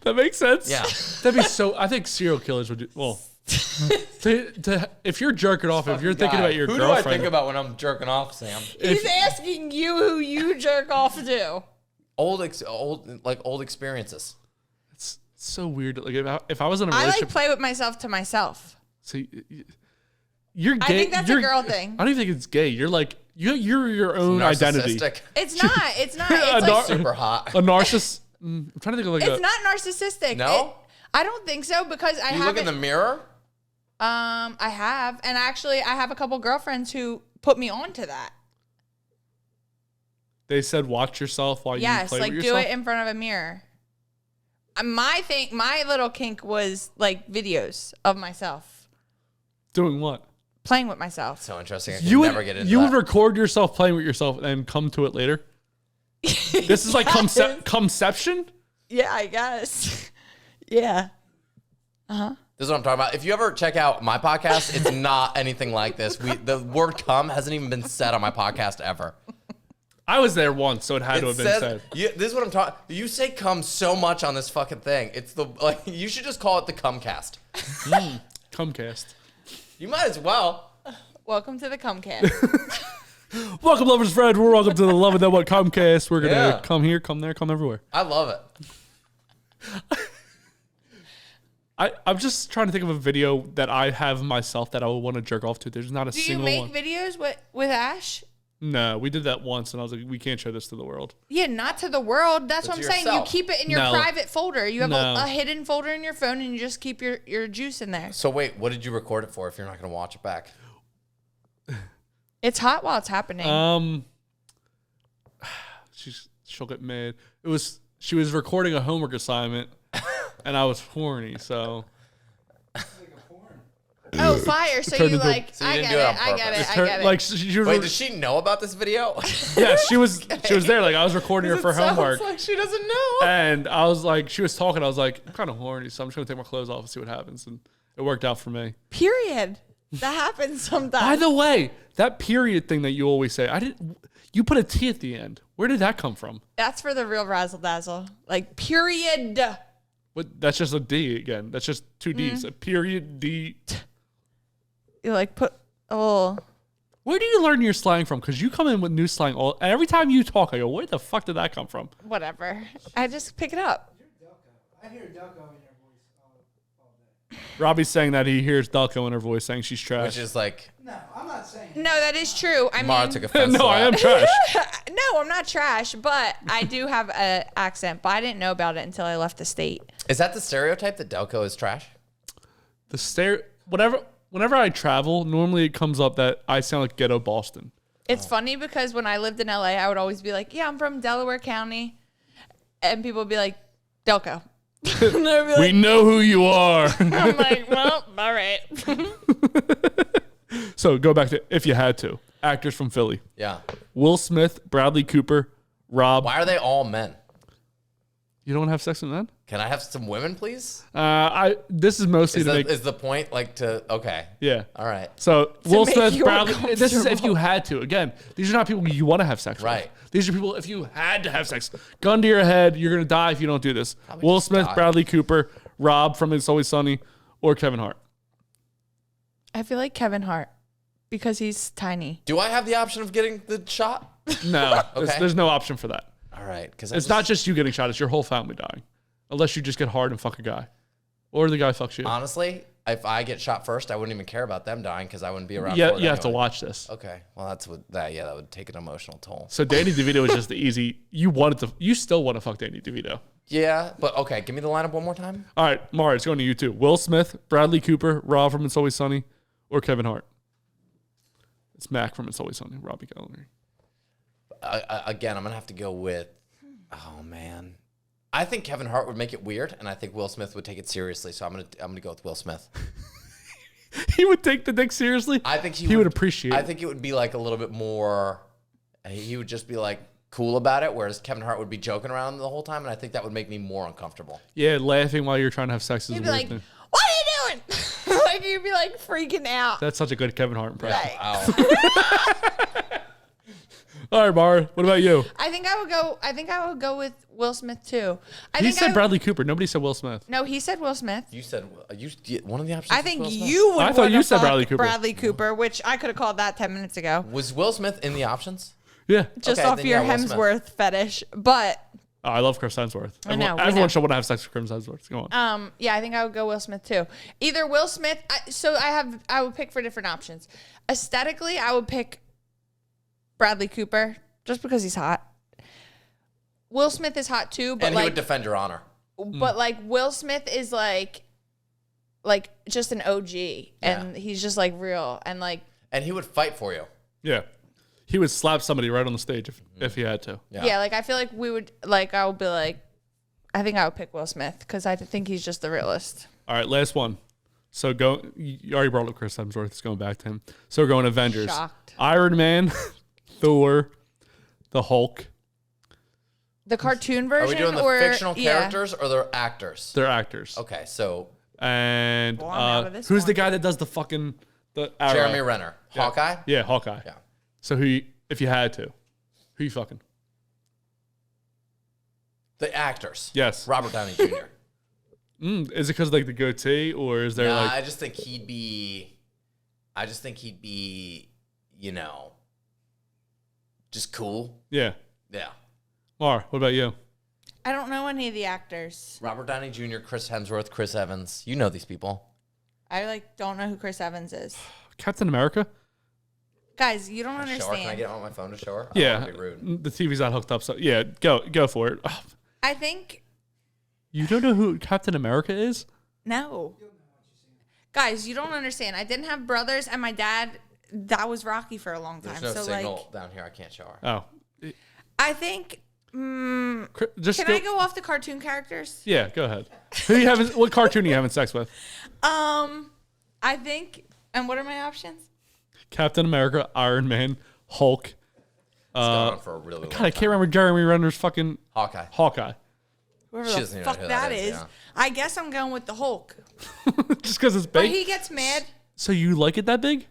That makes sense. Yeah. That'd be so. I think serial killers would do. Well, if you're jerking off, if you're thinking about your who girlfriend, do I think about when I'm jerking off, Sam? He's asking you who you jerk off to. Old experiences. it's so weird. Like if I was in a I relationship, like play with myself to myself. so you're gay. I think that's a girl thing. I don't even think it's gay. You're like you're your own identity. Narcissistic. It's not. It's not. A It's nar- like Super hot. A narcissist. I'm trying to think of like it's not narcissistic. No? I don't think so because I You haven't. look in the mirror? I have, and actually, I have a couple girlfriends who put me on to that. They said watch yourself while you Yes, play like with do yourself. it in front of a mirror. My little kink was like videos of myself Doing what? playing with myself. So interesting. I can You never would, get into you that. would record yourself playing with yourself and come to it later. This is like conception. Yeah, I guess. Yeah. This is what I'm talking about. If you ever check out my podcast, it's not anything like this. The word "cum" hasn't even been said on my podcast ever. I was there once, so it had to have been said. This is what I'm talking. You say "cum" so much on this fucking thing. It's you should just call it the "Cumcast." Cumcast. You might as well. Welcome to the Cumcast. Welcome, lovers, friend. We're welcome to the Love and Then What Cumcast. We're gonna Yeah. come here, come there, come everywhere. I love it. I'm just trying to think of a video that I have myself that I would want to jerk off to. There's not a Do you single make one. videos with Ash? No, we did that once, and I was like, we can't show this to the world. Yeah, not to the world. That's what I'm to saying. You yourself. keep it in your No. private folder. You have No. a hidden folder in your phone, and you just keep your juice in there. So wait, what did you record it for? If you're not going to watch it back, It's hot while it's happening. She'll get mad. She was recording a homework assignment, and I was horny, so Oh, fire! So turned you into- like? So you I didn't get do it it. on I get purpose. it. I get it. like she was. wait, does she know about this video? Yeah, she was there. Like I was recording her for homework, Like she doesn't know. and I was like, she was talking. I was like, I'm kind of horny, so I'm just gonna take my clothes off and see what happens, and it worked out for me. Period. That happens sometimes. By the way, that period thing that you always say, you put a T at the end. Where did that come from? That's for the real razzle dazzle. Like period. What? That's just a D again. That's just two D's. A period D. You like put oh. Where do you learn your slang from? Because you come in with new slang all. And every time you talk, I go, where the fuck did that come from? Whatever. I just pick it up. I hear Delco in your voice all day. Robbie's saying that he hears Delco in her voice saying she's trash. Which is like, No, I'm not saying No, that is true. I Maura mean, took offense. no, to I that. am trash. no, I'm not trash, but I do have an accent. But I didn't know about it until I left the state. Is that the stereotype that Delco is trash? Whenever I travel, normally it comes up that I sound like ghetto Boston. It's funny because when I lived in LA, I would always be like, "Yeah, I'm from Delaware County," and people would be like, "Delco." And they'd be We like, know who you are. I'm like, "Well, all right." So go back to if you had to. Actors from Philly. Yeah. Will Smith, Bradley Cooper, Rob. Why are they all men? You don't have sex with men? Can I have some women, please? This is mostly to make. Is the point like to? Okay. Yeah. All right. So Will make Smith, you Bradley. This is if uncomfortable. you had to. Again, these are not people you want to have sex Right. with. These are people if you had to have sex. Gun to your head, you're gonna die if you don't do this. would Will you Smith, die? Bradley Cooper, Rob from It's Always Sunny, or Kevin Hart. I feel like Kevin Hart because he's tiny. Do I have the option of getting the shot? No, Okay. there's no option for that. All right, because It's not just you getting shot; it's your whole family dying, unless you just get hard and fuck a guy, or the guy fucks you. honestly. If I get shot first, I wouldn't even care about them dying because I wouldn't be around. Yeah, for it you have to anyway. watch this. Okay, well that's what that. Yeah, that would take an emotional toll. So Danny DeVito is just the easy. You still want to fuck Danny DeVito. Yeah, but okay, give me the lineup one more time. All right, Maura, it's going to you too. Will Smith, Bradley Cooper, Rob from It's Always Sunny, or Kevin Hart? It's Mac from It's Always Sunny. Robbie Gallagher. Again, I'm gonna have to go with. Oh man, I think Kevin Hart would make it weird, and I think Will Smith would take it seriously. So I'm gonna go with Will Smith. He would take the dick seriously. I think he would appreciate. I think it would be like a little bit more. He would just be like cool about it, whereas Kevin Hart would be joking around the whole time, and I think that would make me more uncomfortable. Yeah, laughing while you're trying to have sex is He'd a be weird like, thing. "What are you doing?" Like you'd be like freaking out. That's such a good Kevin Hart impression. Right. Wow. All right, Maura, what about you? I think I would go with Will Smith too. He said Bradley Cooper. Nobody said Will Smith. No, he said Will Smith. You said one of the options. I was think Will Smith? you would. I thought you wanna said fuck Bradley Cooper. Bradley Cooper, which I could have called that 10 minutes ago, Was Will Smith in the options? Yeah. just Okay, off then your yeah, Will Smith. Hemsworth fetish. But Oh, I love Chris Hemsworth. I know, we Everyone know. should want to have sex with Chris Hemsworth. Go on. yeah, I think I would go Will Smith too. Either Will Smith. I would pick for different options. Aesthetically, I would pick Bradley Cooper just because he's hot. Will Smith is hot too, but And he would defend your honor. but like Will Smith is like just an OG, and he's just like real and like And he would fight for you. Yeah. He would slap somebody right on the stage if he had to. yeah. Like I feel like we would like I would be like I think I would pick Will Smith because I think he's just the realest. All right, last one. So you already brought up Chris Hemsworth. It's going back to him. So we're going Avengers. Shocked. Iron Man, Thor, the Hulk. The cartoon Are version we doing the or fictional characters or the actors? They're actors. Okay, so And Well, I'm out of this who's the one. guy that does the arrow? Jeremy Renner, Hawkeye. Yeah, Hawkeye. Yeah. So if you had to, who you fucking? The actors. Yes. Robert Downey Jr. Is it because like the goatee, or is there Nah, like? I just think he'd be, you know, just cool. Yeah. Yeah. Mar, what about you? I don't know any of the actors. Robert Downey Jr., Chris Hemsworth, Chris Evans. You know these people. I like don't know who Chris Evans is. Captain America. Guys, you don't Show her. Can I understand. get on my phone to show her? I don't Yeah. wanna be rude. The TV's not hooked up, so yeah, go for it. Oh, I think you don't know who Captain America is? no. Guys, you don't understand. I didn't have brothers, and my dad that was Rocky for a long time. There's no so signal like, down here. I can't show her. Oh, I think. just Can I go off the cartoon characters? Yeah, go ahead. Who you having? What cartoon are you having sex with? I think. And what are my options? Captain America, Iron Man, Hulk. It's gone on for a really long God, I time. can't remember Jeremy Renner's fucking Hawkeye. Whoever She the doesn't even know fuck who that that is, is. yeah. I guess I'm going with the Hulk. Just because it's But big. he gets mad. So you like it that big?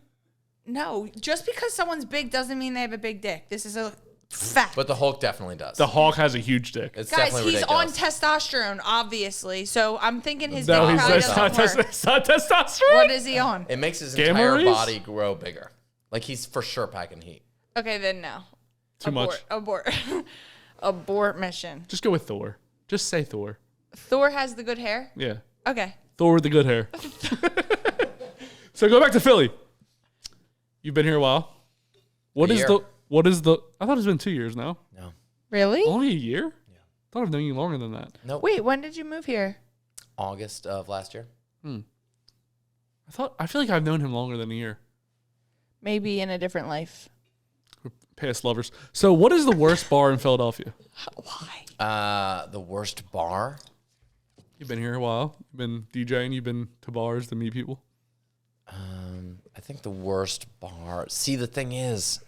No, just because someone's big doesn't mean they have a big dick. This is a fact. But the Hulk definitely does. The Hulk has a huge dick. It's Guys, definitely he's on ridiculous. testosterone, obviously. So I'm thinking his No, dick probably it's not, doesn't work. it's not testosterone. What is he on? It makes his Gamma entire rays? body grow bigger. Like he's for sure packing heat. Okay, then no. Too much. Abort. Abort mission. Just go with Thor. Just say Thor. Thor has the good hair. Yeah. Okay. Thor with the good hair. So go back to Philly. You've been here a while. What is year. I thought it's been 2 years now. No. Really? Only a year? Yeah. I thought I've known you longer than that. Nope. Wait, when did you move here? August of last year. I feel like I've known him longer than a year. Maybe in a different life. Past lovers. So what is the worst bar in Philadelphia? Why? The worst bar. You've been here a while. You've been DJing. You've been to bars to meet people. I think the worst bar. See, the thing is,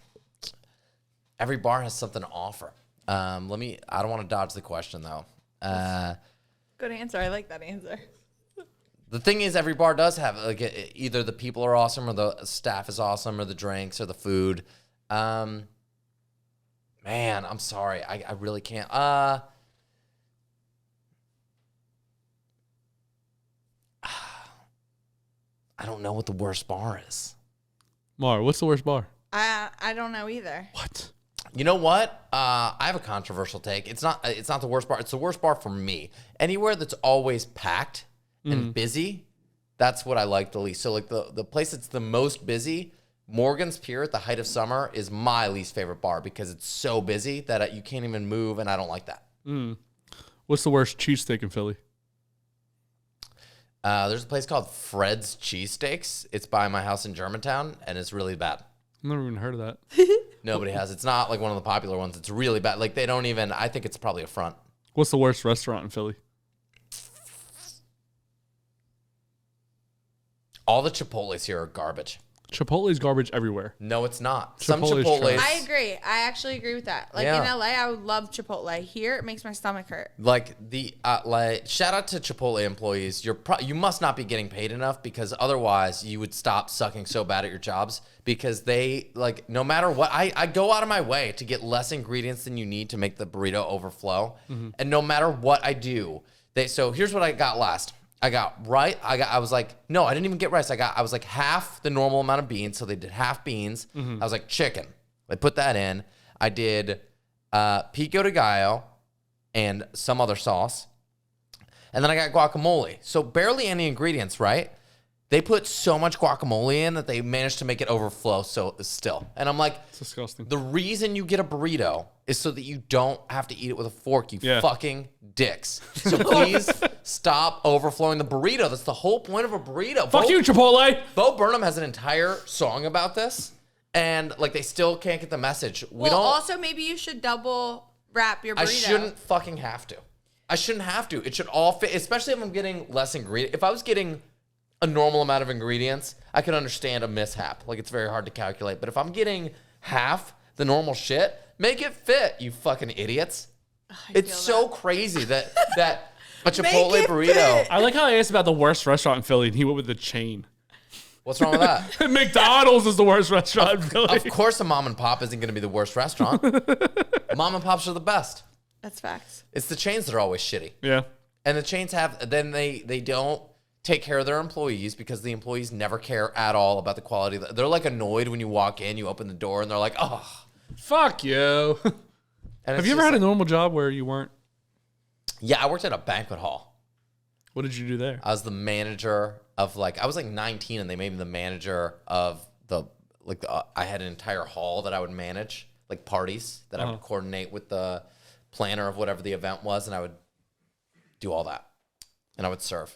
every bar has something to offer. I don't want to dodge the question though. Good answer. I like that answer. The thing is, every bar does have like either the people are awesome or the staff is awesome or the drinks or the food. Man, I'm sorry. I really can't. I don't know what the worst bar is. Mar, what's the worst bar? I don't know either. What? You know what? I have a controversial take. It's not the worst bar. It's the worst bar for me. Anywhere that's always packed and busy, that's what I like the least. So like the place that's the most busy, Morgan's Pier at the height of summer is my least favorite bar because it's so busy that you can't even move, and I don't like that. What's the worst cheesesteak in Philly? There's a place called Fred's Cheesesteaks. It's by my house in Germantown, and it's really bad. I've never even heard of that. Nobody has. It's not like one of the popular ones. It's really bad. Like, they don't even, I think it's probably a front. What's the worst restaurant in Philly? All the Chipotles here are garbage. Chipotle's garbage everywhere. No, it's not. Some Chipotle's Chipotles. trash. I agree. I actually agree with that. Like Yeah. in LA, I would love Chipotle. Here, it makes my stomach hurt. Like shout out to Chipotle employees. You must not be getting paid enough, because otherwise you would stop sucking so bad at your jobs, because they, like, no matter what, I go out of my way to get less ingredients than you need to make the burrito overflow. And no matter what I do, so here's what I got last. I was like, no, I didn't even get rice. I was like half the normal amount of beans. So they did half beans. I was like, chicken. They put that in. I did pico de gallo and some other sauce. And then I got guacamole. So barely any ingredients, right? They put so much guacamole in that they managed to make it overflow still. And I'm like, It's disgusting. the reason you get a burrito is so that you don't have to eat it with a fork, you fucking dicks. So please stop overflowing the burrito. That's the whole point of a burrito. Fuck you, Chipotle. Bo Burnham has an entire song about this, and like they still can't get the message. Also, maybe you should double wrap your burrito. I shouldn't fucking have to. I shouldn't have to. It should all fit, especially if I'm getting less ingredient. If I was getting a normal amount of ingredients, I could understand a mishap. Like, it's very hard to calculate. But if I'm getting half the normal shit, make it fit, you fucking idiots. It's so crazy that a Chipotle burrito. I like how I asked about the worst restaurant in Philly, and he went with the chain. What's wrong with that? McDonald's is the worst restaurant in Philly. Of course, a mom and pop isn't going to be the worst restaurant. Mom and pops are the best. That's facts. It's the chains that are always shitty. Yeah. And the chains they don't take care of their employees, because the employees never care at all about the quality. They're like annoyed when you walk in, you open the door, and they're like, oh. Fuck you. And Have you ever had a normal job where you weren't? Yeah, I worked at a banquet hall. What did you do there? I was the manager of I was like 19, and they made me the manager of I had an entire hall that I would manage, like parties that I would coordinate with the planner of whatever the event was, and I would do all that, and I would serve.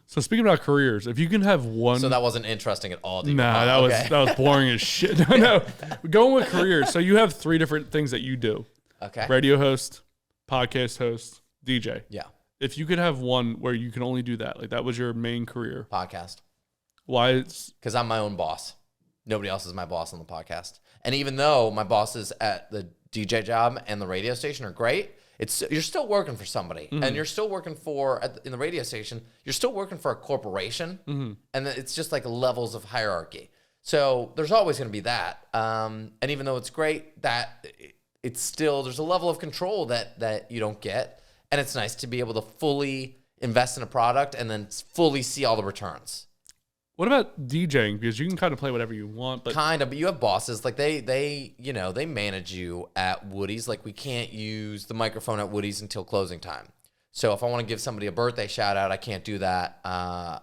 So speaking about careers, if you can have one, So that wasn't interesting at all. nah, that was boring as shit. No, going with careers. So you have 3 different things that you do: Okay. radio host, podcast host, DJ. Yeah. If you could have one where you can only do that, like that was your main career, Podcast. why? It's Because I'm my own boss. Nobody else is my boss on the podcast. And even though my bosses at the DJ job and the radio station are great, you're still working for somebody, and you're still working in the radio station. You're still working for a corporation, and it's just like levels of hierarchy. So there's always going to be that. And even though it's great, that it's still, there's a level of control that you don't get, and it's nice to be able to fully invest in a product and then fully see all the returns. What about DJing? Because you can kind of play whatever you want, but But you have bosses, like they manage you at Woody's. Like, we can't use the microphone at Woody's until closing time. So if I want to give somebody a birthday shout out, I can't do that. I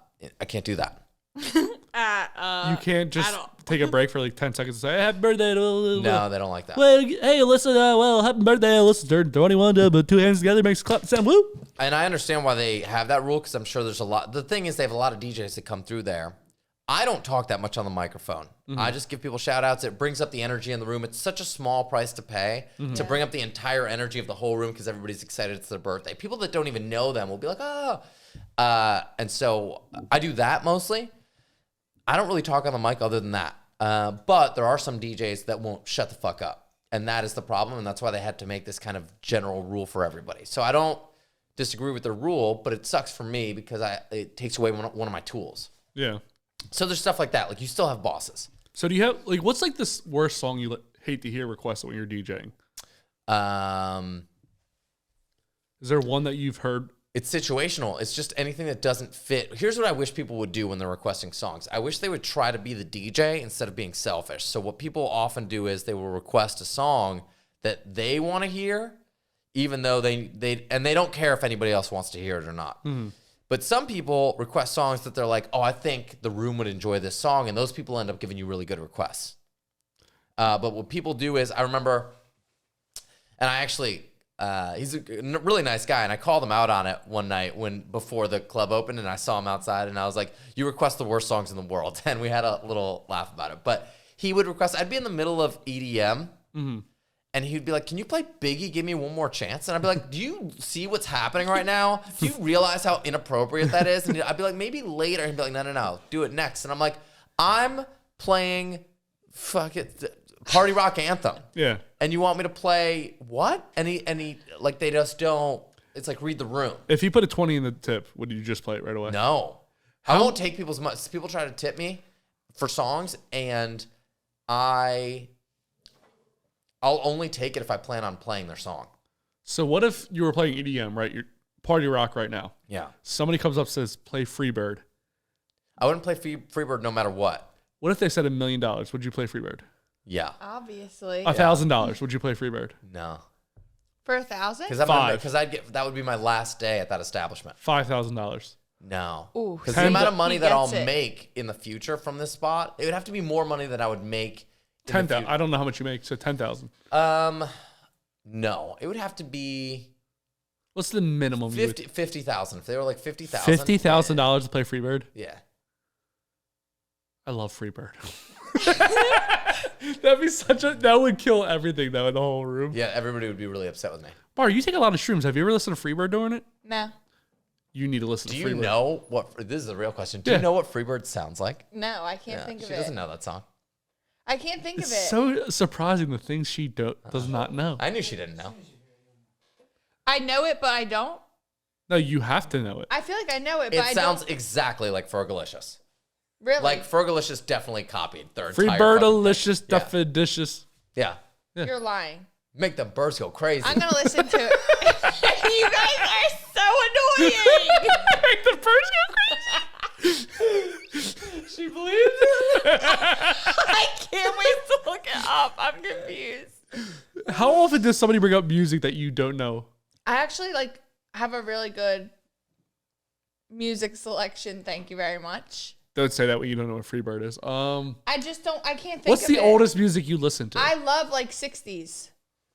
can't do that. you can't just take a break for like 10 seconds and say, happy birthday. No, they don't like that. Well, hey, listen, happy birthday. Listen, turn 21, but 2 hands together makes a clap sound. Woo. And I understand why they have that rule, because I'm sure there's a lot. The thing is, they have a lot of DJs that come through there. I don't talk that much on the microphone. I just give people shout outs. It brings up the energy in the room. It's such a small price to pay to bring up the entire energy of the whole room, because everybody's excited it's their birthday. People that don't even know them will be like, oh. And so I do that mostly. I don't really talk on the mic other than that. But there are some DJs that won't shut the fuck up. And that is the problem. And that's why they had to make this kind of general rule for everybody. So I don't disagree with the rule, but it sucks for me because it takes away one of my tools. Yeah. So there's stuff like that. Like, you still have bosses. So do you have, like, what's like this worst song you hate to hear requested when you're DJing? Is there one that you've heard? It's situational. It's just anything that doesn't fit. Here's what I wish people would do when they're requesting songs. I wish they would try to be the DJ instead of being selfish. So what people often do is they will request a song that they want to hear, even though they don't care if anybody else wants to hear it or not. But some people request songs that they're like, oh, I think the room would enjoy this song, and those people end up giving you really good requests. But what people do is, I remember, and I actually he's a really nice guy, and I called him out on it one night before the club opened, and I saw him outside, and I was like, "You request the worst songs in the world," and we had a little laugh about it. But he would request. I'd be in the middle of EDM, and he'd be like, "Can you play Biggie? Give me one more chance." And I'd be like, "Do you see what's happening right now? Do you realize how inappropriate that is?" And I'd be like, "Maybe later." And he'd be like, "No, do it next." And I'm like, "I'm playing, fuck it, Party Rock Anthem." Yeah. And you want me to play what? And he like, they just don't. It's like, read the room. If you put a 20 in the tip, would you just play it right away? No, I won't take people's money. People try to tip me for songs, and I'll only take it if I plan on playing their song. So what if you were playing EDM, right? You're Party Rock right now. Yeah. Somebody comes up and says, play FreeBird. I wouldn't play FreeBird no matter what. What if they said $1 million? Would you play FreeBird? Yeah. Obviously. $1,000. Would you play FreeBird? No. For $1,000? Because that would be my last day at that establishment. $5,000. No. Ooh, Because the amount of money he that I'll gets it. make in the future from this spot, it would have to be more money than I would make. in the 10,000. future. I don't know how much you make, so 10,000. No, it would have to be What's the minimum? 50,000. If they were like 50,000. $50,000 to play FreeBird? Yeah. I love FreeBird. That would kill everything though in the whole room. Yeah, everybody would be really upset with me. Bar, you take a lot of shrooms. Have you ever listened to FreeBird doing it? No. You need to listen Do to you FreeBird. know what? This is a real question. Do Yeah. you know what FreeBird sounds like? No, I can't think of she it. doesn't know that song. I can't think It's of it. so surprising the things she does not know. I knew she didn't know. I know it, but I don't. No, you have to know it. I feel like I know it, but It I sounds don't. exactly like Fergalicious. Really? Like Fergalicious definitely copied their entire FreeBird, fucking delicious, thing. delicious. Yeah. You're lying. Make the birds go crazy. I'm going to listen to it. You guys are so annoying. Make the birds go crazy. She believes it. I can't wait to look it up. I'm confused. How often does somebody bring up music that you don't know? I actually have a really good music selection. Thank you very much. Don't say that when you don't know what FreeBird is. I just don't. I can't think. What's of the it. oldest music you listen to? I love 60s.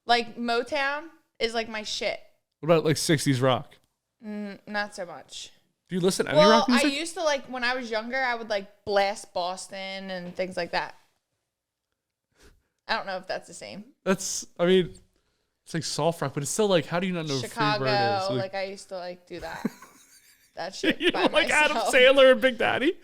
Like Motown is like my shit. What about like 60s rock? Not so much. Do you listen to any Well, rock music? I used to when I was younger, I would blast Boston and things like that. I don't know if that's the same. It's like soft rock, but it's still how do you not know what Chicago, FreeBird is? I used to do that. That shit You by know, like myself. Adam Sandler and Big Daddy?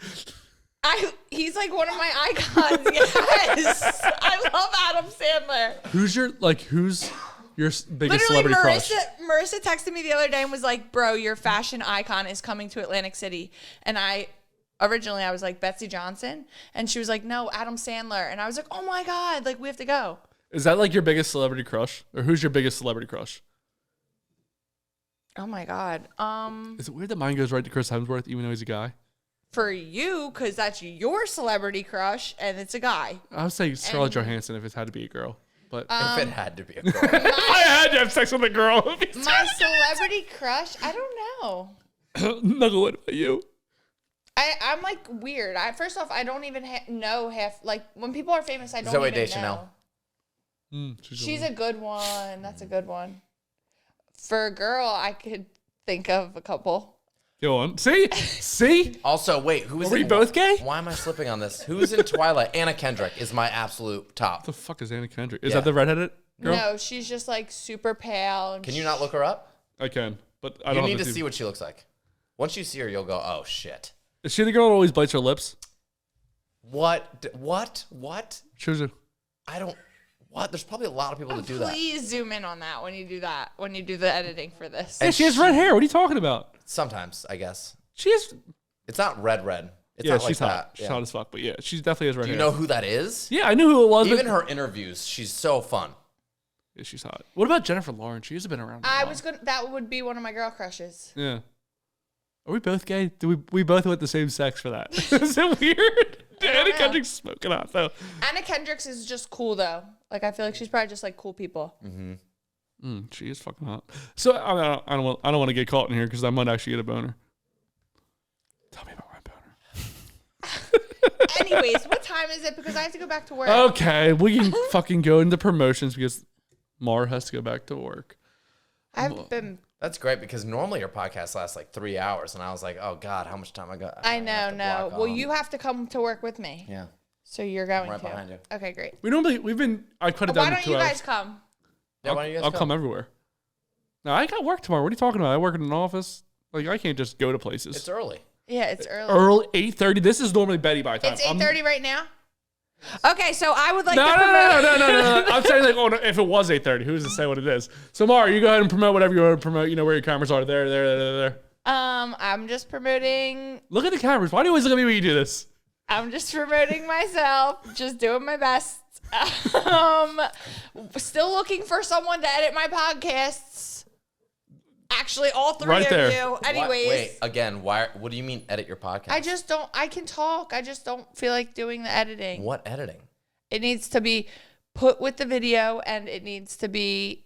He's one of my icons. Yes, I love Adam Sandler. Who's your biggest Literally, celebrity crush? Marissa texted me the other day and was like, "Bro, your fashion icon is coming to Atlantic City." And originally I was like Betsy Johnson, and she was like, "No, Adam Sandler." And I was like, "Oh my god, we have to go." Is that your biggest celebrity crush? Or who's your biggest celebrity crush? Oh my god. Is it weird that mine goes right to Chris Hemsworth even though he's a guy? For you, because that's your celebrity crush, and it's a guy. I would say Scarlett Johansson if it had to be a girl. But if it had to be a girl. I had to have sex with a girl. My celebrity crush? I don't know. Nugget, what about you? I'm weird. First off, I don't even know half. When people are famous, I don't Zooey even Deschanel. know. She's a good one. That's a good one. For a girl, I could think of a couple. Go on. See? Also, wait, who is Are we both gay? Why am I slipping on this? Who's in Twilight? Anna Kendrick is my absolute top. What the fuck is Anna Kendrick? Is Yeah. that the redheaded girl? No, she's just super pale. And Can you not look her up? I can, but I You don't need have to see what she looks like. Once you see her, you'll go, "Oh shit." Is she the girl that always bites her lips? What? Shows her. I don't. What? There's probably a lot of people that do that. Please zoom in on that when you do that. When you do the editing for this. Yeah, she has red hair. What are you talking about? Sometimes, I guess. She has. It's not red. It's Yeah, not she's like hot. that. She's Yeah. hot as fuck. But yeah, she definitely has red Do hair. you know who that is? Yeah, I knew who it was. Even but her interviews, she's so fun. yeah, she's hot. What about Jennifer Lawrence? She has been around. That would be one of my girl crushes. Yeah. Are we both gay? Do we both went the same sex for that? Is it weird? Anna know. Kendrick's smoking hot though. Anna Kendrick's is just cool though. I feel like she's probably just cool people. She is fucking hot. So I don't want to get caught in here because I might actually get a boner. Tell me about my boner. Anyways, what time is it? Because I have to go back to work. Okay, we can fucking go into promotions because Maura has to go back to work. I've been. That's great because normally your podcast lasts like 3 hours, and I was like, oh God, how much time I got? I know, no. Well, you have to come to work with me. Yeah. So you're going right to. behind you. Okay, great. I cut it down Why to don't 2 you hours. guys come? Yeah, why don't you guys I'll go? come everywhere. No, I got work tomorrow. What are you talking about? I work in an office. Like, I can't just go to places. It's early. Yeah, it's early. Early, 8:30. This is normally Betty by time. It's 8:30 right now. Okay, so I would like No. to promote. No. I'm saying like, oh, no, if it was 8:30, who's to say what it is? So, Maura, you go ahead and promote whatever you want to promote. You know where your cameras are. There. I'm just promoting. Look at the cameras. Why do you always look at me when you do this? I'm just promoting myself. Just doing my best. Still looking for someone to edit my podcasts. Actually, all three Right of there. you. Anyways. Wait, again, why? What do you mean edit your podcast? I just don't. I can talk. I just don't feel like doing the editing. What editing? It needs to be put with the video, and it needs to be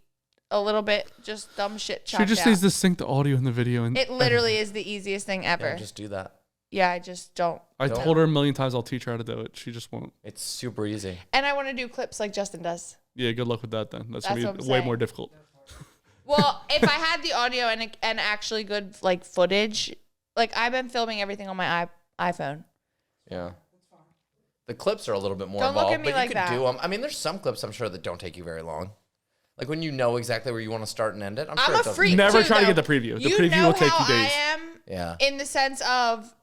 a little bit just dumb shit chopped She just out. needs to sync the audio in the video. And It literally is the easiest thing ever. Yeah, just do that. Yeah, I just don't. I told her a million times I'll teach her how to do it. She just won't. It's super easy. And I want to do clips like Justin does. Yeah, good luck with that then. That's That's gonna what be I'm way saying. more difficult. Well, if I had the audio and actually good like footage, like I've been filming everything on my iPhone. Yeah. The clips are a little bit more Don't look involved, at me but like you could that. do them. I mean, there's some clips I'm sure that don't take you very long. Like when you know exactly where you want to start and end it. I'm sure I'm it a doesn't. freak. Never too, try to though. get the preview. The You preview know will take how you days. I am Yeah. in the sense of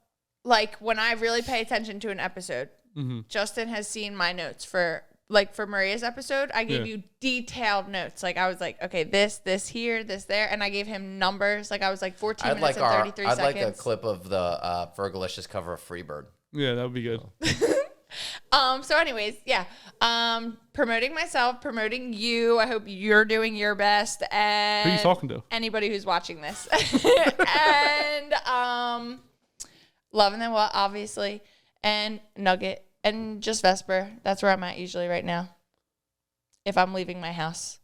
like when I really pay attention to an episode. Mm-hmm. Justin has seen my notes for Maria's episode. I gave Yeah. you detailed notes. Like I was like, okay, this here, this there, and I gave him numbers. Like I was like 14 minutes and 33 I'd seconds. like a clip of the Fergalicious cover of FreeBird. Yeah, that would be good. So anyways, yeah. Promoting myself, promoting you. I hope you're doing your best. And Who are you talking to? Anybody who's watching this. And Loving Them Well, obviously. And Nugget. And just Vesper. That's where I'm at usually right now. If I'm leaving my house.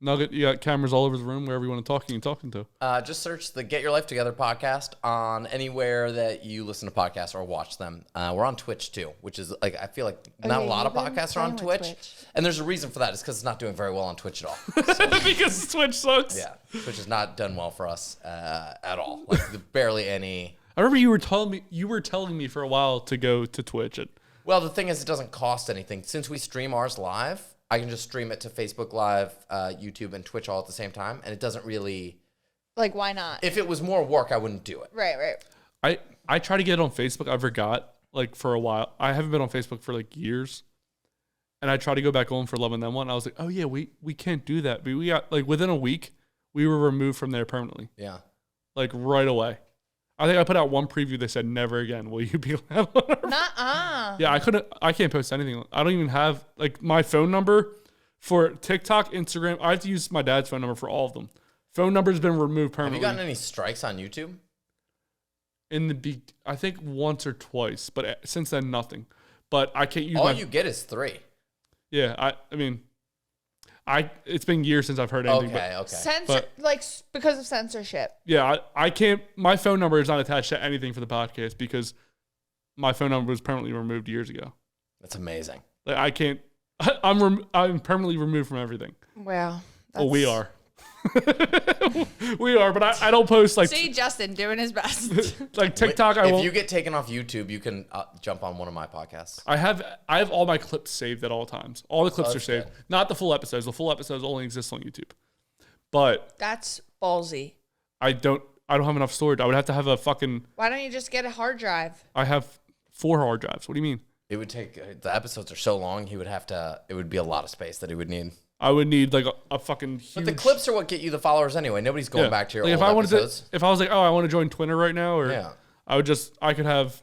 Nugget, you got cameras all over the room. Wherever you want to talk, you can talk into. Just search the Get Your Life Together podcast on anywhere that you listen to podcasts or watch them. We're on Twitch too, which is like I feel like not yeah, a lot of you've been podcasts are on playing with Twitch. Twitch. And there's a reason for that. It's because it's not doing very well on Twitch at all. Because Twitch sucks. Yeah, Twitch has not done well for us at all. Like barely any. I remember you were telling me for a while to go to Twitch. Well, the thing is, it doesn't cost anything. Since we stream ours live, I can just stream it to Facebook Live, YouTube, and Twitch all at the same time, and it doesn't really. Like, why not? If it was more work, I wouldn't do it. Right. I tried to get it on Facebook. I forgot like for a while. I haven't been on Facebook for like years. And I tried to go back on for Loving Them One. I was like, oh yeah, we can't do that. But we got like within a week, we were removed from there permanently. Yeah. Like right away. I think I put out one preview that said never again will you be allowed on our Nuh-uh. Yeah, I can't post anything. I don't even have like my phone number for TikTok, Instagram. I have to use my dad's phone number for all of them. Phone number's been removed Have permanently. you gotten any strikes on YouTube? I think once or twice, but since then nothing. But I can't use All you get is 3. Yeah, I mean, it's been years since I've heard anything. Okay. Because of censorship. Yeah, I can't. My phone number is not attached to anything for the podcast because my phone number was permanently removed years ago. That's amazing. Like I can't. I'm permanently removed from everything. Wow. Well, we are. We are, but I don't post like See Justin doing his best. like TikTok. I If won't. you get taken off YouTube, you can jump on one of my podcasts. I have all my clips saved at all times. All the clips are that's saved. good. Not the full episodes. The full episodes only exist on YouTube. But That's ballsy. I don't have enough storage. I would have to have a fucking. Why don't you just get a hard drive? I have 4 hard drives. What do you mean? It would take the episodes are so long. He would have to. It would be a lot of space that he would need. I would need like a fucking huge. But the clips are what get you the followers anyway. Nobody's going back to your like old if I wanted episodes. to, if I was like, oh, I want to join Twitter right now, or Yeah. I could have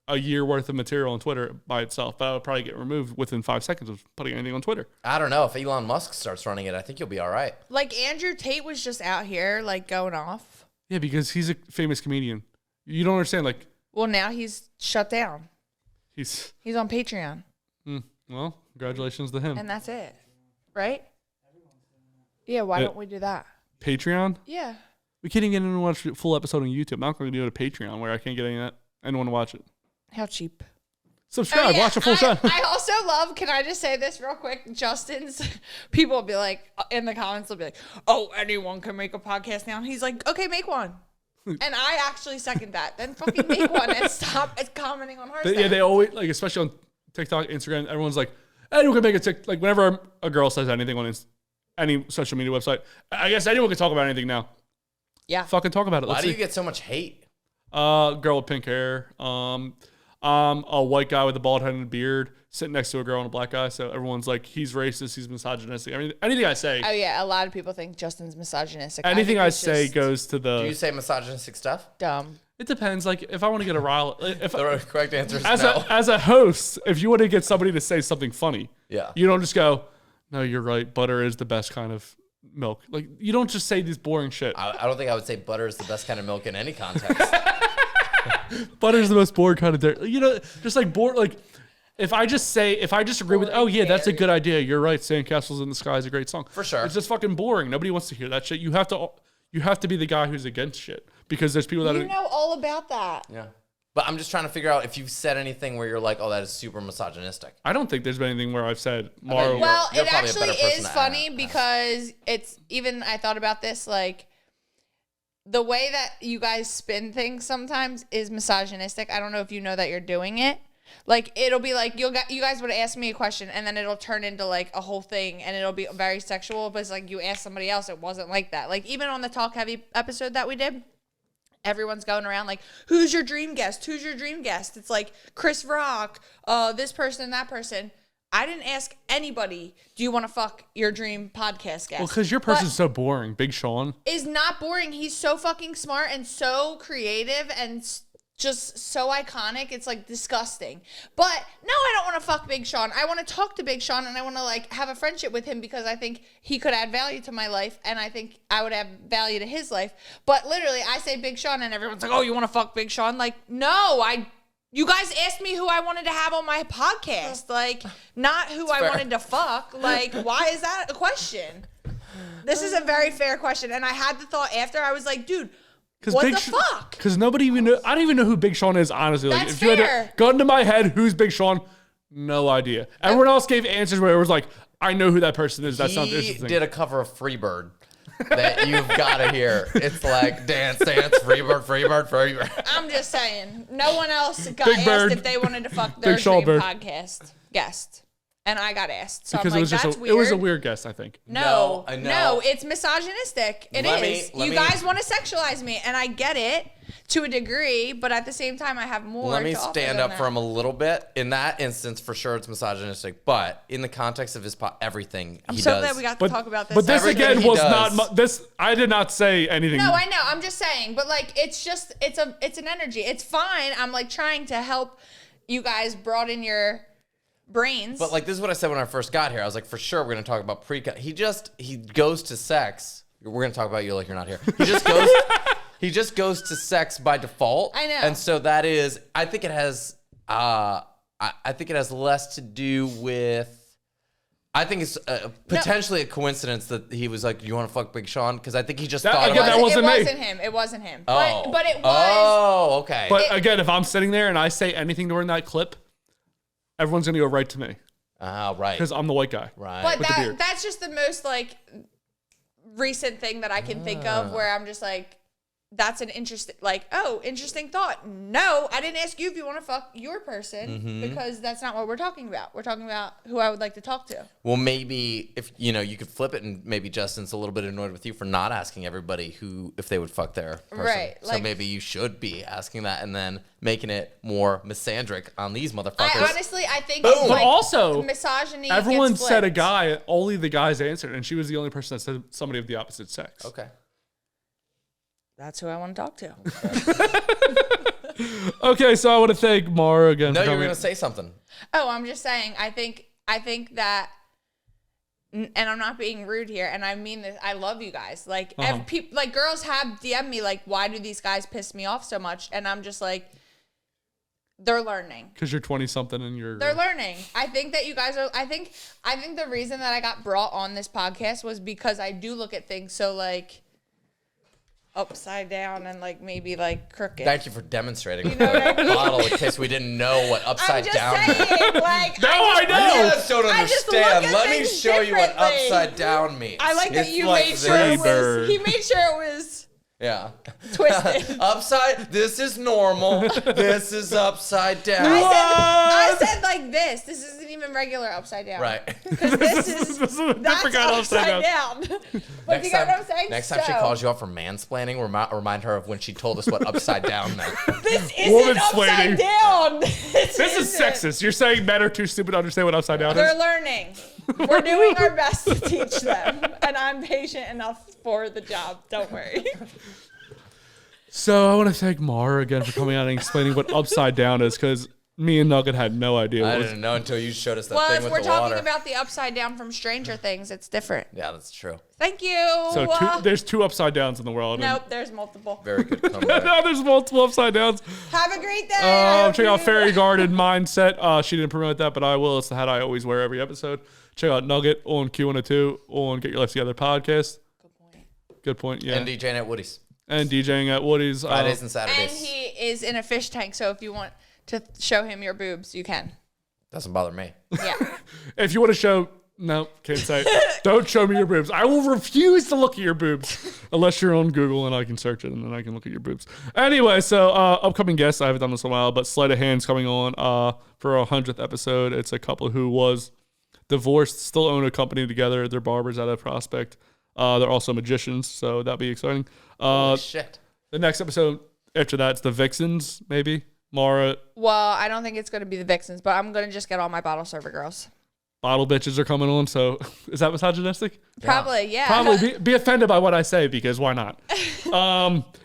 a year worth of material on Twitter by itself, but I would probably get removed within 5 seconds of putting anything on Twitter. I don't know if Elon Musk starts running it. I think you'll be all right. Like Andrew Tate was just out here like going off. Yeah, because he's a famous comedian. You don't understand. Like Well, now he's shut down. he's He's on Patreon. well, congratulations to him. And that's it. Right? Yeah, why don't we do that? Patreon. Yeah. We can't even get anyone to watch a full episode on YouTube. I'm not going to do it on Patreon where I can't get anyone to watch it. How cheap. subscribe, Oh, yeah. watch a full time. I also love, can I just say this real quick? Justin's, people will be like, in the comments, they'll be like, oh, anyone can make a podcast now. And he's like, okay, make one. And I actually second that. Then fucking make one and stop commenting on her Yeah, they always, like, especially on TikTok, Instagram, everyone's like, anyone can make a TikTok. Like, whenever a girl says anything on any social media website, I guess anyone can talk about anything now. Yeah. Fucking talk about it. Why Let's do see. you get so much hate? Girl with pink hair. A white guy with a bald head and beard sitting next to a girl and a black guy. So everyone's like, he's racist, he's misogynistic. I mean, anything I say. Oh, yeah. A lot of people think Justin's misogynistic. Anything think I it's say just goes to the. Do you say misogynistic stuff? dumb. It depends. Like, if I want to get a rile. If, The correct answer is as, no. as a host, if you want to get somebody to say something funny, Yeah. you don't just go, no, you're right. Butter is the best kind of milk. Like, you don't just say this boring shit. I don't think I would say butter is the best kind of milk in any context. Butter is the most boring kind of dairy. You know, just like bored. Like, if I just agree with, oh yeah, that's a good idea. You're right. Sandcastles in the Sky is a great song. For sure. It's just fucking boring. Nobody wants to hear that shit. You have to be the guy who's against shit because there's people that You know all about that. Yeah. But I'm just trying to figure out if you've said anything where you're like, oh, that is super misogynistic. I don't think there's been anything where I've said, bet Maura. you- Well, You're it probably a actually better person is to funny ask. because it's even, I thought about this, like, the way that you guys spin things sometimes is misogynistic. I don't know if you know that you're doing it. Like, it'll be like, you guys would ask me a question, and then it'll turn into, like, a whole thing, and it'll be very sexual, but it's like you ask somebody else, it wasn't like that. Like, even on the Talk Heavy episode that we did, everyone's going around like, who's your dream guest? Who's your dream guest? It's like Chris Rock, this person, that person. I didn't ask anybody, do you want to fuck your dream podcast guest? Well, because your person's so boring. Big Sean. Is not boring. He's so fucking smart and so creative and just so iconic. It's like disgusting. But no, I don't want to fuck Big Sean. I want to talk to Big Sean and I want to like have a friendship with him because I think he could add value to my life and I think I would add value to his life. But literally, I say Big Sean and everyone's like, oh, you want to fuck Big Sean? Like, no, you guys asked me who I wanted to have on my podcast. Like, not who I wanted to fuck. Like, why is that a question? This is a very fair question. And I had the thought after, I was like, dude, what the fuck? Because nobody even know. I don't even know who Big Sean is, honestly. Like, That's if you had fair. a gun to my head, who's Big Sean? No idea. Everyone else gave answers where it was like, I know who that person is. That sounds He interesting. did a cover of FreeBird that you've got to hear. It's like dance, FreeBird, FreeBird. I'm just saying, no one else got Big asked Bird. if they wanted to fuck their Big Shaw dream Bird. podcast guest. And I got asked. So because I'm it like, was just that's a, weird. it was a weird guess, I think. No, No, I know. it's misogynistic. It Let is. me- You guys want to sexualize me, and I get it to a degree, but at the same time, I have more. Let me to offer stand than up that. for him a little bit. In that instance, for sure, it's misogynistic. But in the context of his everything I'm he so does. glad we got to talk about this. But this Everything again he was does. not this. I did not say anything. No, I know. I'm just saying, but like, it's an energy. It's fine. I'm like trying to help you guys broaden your brains. But like this is what I said when I first got here. I was like, for sure, we're gonna talk about he goes to sex. We're gonna talk about you like you're not here. He just goes to sex by default. I know. And so that is, I think it has less to do with. I think it's potentially a coincidence that he was like, "You want to fuck Big Sean?" Because I think he just thought again, about that wasn't me. It wasn't him. Oh. But it was. Oh, okay. But again, if I'm sitting there and I say anything during that clip, everyone's gonna go right to me right. because I'm the white guy. Right. But with the beard. that's just the most like recent thing that I can think of where I'm just like, that's an interesting thought. No, I didn't ask you if you want to fuck your person because that's not what we're talking about. We're talking about who I would like to talk to. Well, maybe if you could flip it, and maybe Justin's a little bit annoyed with you for not asking everybody if they would fuck their person. Right, So like- maybe you should be asking that, and then making it more misandric on these motherfuckers. I think Boom. like, But also, misogyny. Everyone gets said a flipped. guy. Only the guys answered, and she was the only person that said somebody of the opposite sex. Okay. That's who I want to talk to. Okay, so I want to thank Maura again. No, for you were coming. gonna say something. Oh, I'm just saying. I think that, and I'm not being rude here, and I mean this. I love you guys. Like, like girls have DM'd me like, "Why do these guys piss me off so much?" And I'm just like, they're learning. Because you're 20 something and you're. They're learning. I think that you guys are. I think the reason that I got brought on this podcast was because I do look at things so like. upside down and like maybe like crooked. Thank you for demonstrating know what I the bottle in case we didn't know what I'm upside just down meant. saying, like, Now I You know. guys don't I just look understand. at Let me things show you what differently. upside down means. I like that It's you like made sure it FreeBird. was. He made sure it was Yeah. twisted. Upside. This is normal. This is upside down. I said like this. This isn't even regular upside down. Right. Because this is This is a that's different kind of upside down. But you get what I'm saying? Next time she calls you up for mansplaining, remind her of when she told us what upside down meant. This isn't Woman-splaining. upside down. This is isn't. sexist. You're saying men are too stupid to understand what upside down They're is? learning. We're doing our best to teach them. And I'm patient enough for the job. Don't worry. So I want to thank Maura again for coming out and explaining what upside down is, because me and Nugget had no idea. I What didn't know until you showed us that Well, thing if with we're the talking water. about the upside down from Stranger Things, it's different. Yeah, that's true. Thank you. so there's two upside downs in the world. and- Nope, there's multiple. Very good comeback. now there's multiple upside downs. Have a great day. Check out Fairy Garden Mindset. She didn't promote that, but I will. It's the hat I always wear every episode. Check out Nugget on Q102 on Get Your Life Together podcast. Good point. Yeah. And DJing at Woody's. And DJing at Woody's. Fridays and And Saturdays. he is in a fish tank, so if you want to show him your boobs, you can. Doesn't bother me. Yeah. If you want to show, no, can't say. Don't show me your boobs. I will refuse to look at your boobs unless you're on Google and I can search it and then I can look at your boobs. Anyway, so upcoming guests. I haven't done this in a while, but Sleight of Hand's coming on for our 100th episode. It's a couple who was divorced, still own a company together. They're barbers out of Prospect. They're also magicians, so that'll be exciting. Holy shit. The next episode after that's the Vixens, maybe. Maura, Well, I don't think it's going to be the Vixens, but I'm going to just get all my bottle server girls. bottle bitches are coming on. So is that misogynistic? Probably, yeah. Probably be offended by what I say because why not?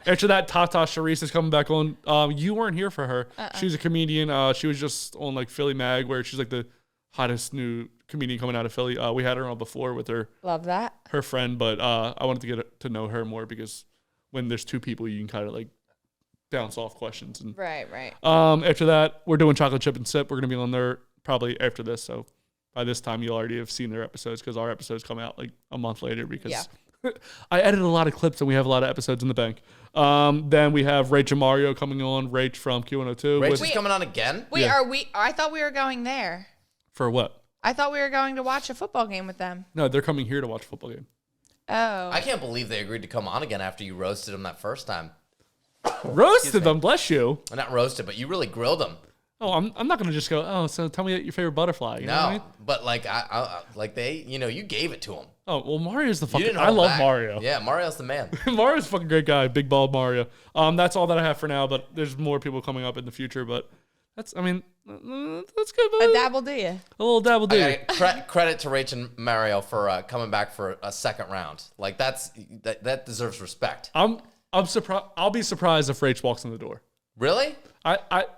After that, Tata Sharice is coming back on. You weren't here for her. She's a comedian. She was just on like Philly Mag, where she's like the hottest new comedian coming out of Philly. We had her on before with her Love that. friend, but I wanted to get to know her more because when there's two people, you can kind of like bounce off questions. And Right. after that, we're doing Chocolate Chip and Sip. We're gonna be on there probably after this. So by this time, you'll already have seen their episodes because our episodes come out like a month later because I edited a lot of clips and we have a lot of episodes in the bank. Then we have Rach and Mario coming on. Rach from Q102. Rach is coming on again? Wait, Yeah. I thought we were going there. For what? I thought we were going to watch a football game with them. No, they're coming here to watch a football game. Oh. I can't believe they agreed to come on again after you roasted them that first time. Roasted them, bless you. Well, not roasted, but you really grilled them. Oh, I'm not gonna just go. Oh, so tell me your favorite butterfly. You know what I No, mean? but like like they, you gave it to them. Oh well, Mario's the You fucking. didn't I hold love back. Mario. Yeah, Mario's the man. Mario's a fucking great guy, big bald Mario. That's all that I have for now, but there's more people coming up in the future. But that's good. A dabble do you? A little dabble do. I got credit to Rach and Mario for coming back for a second round. Like that deserves respect. I'm surprised. I'll be surprised if Rach walks in the door. Really?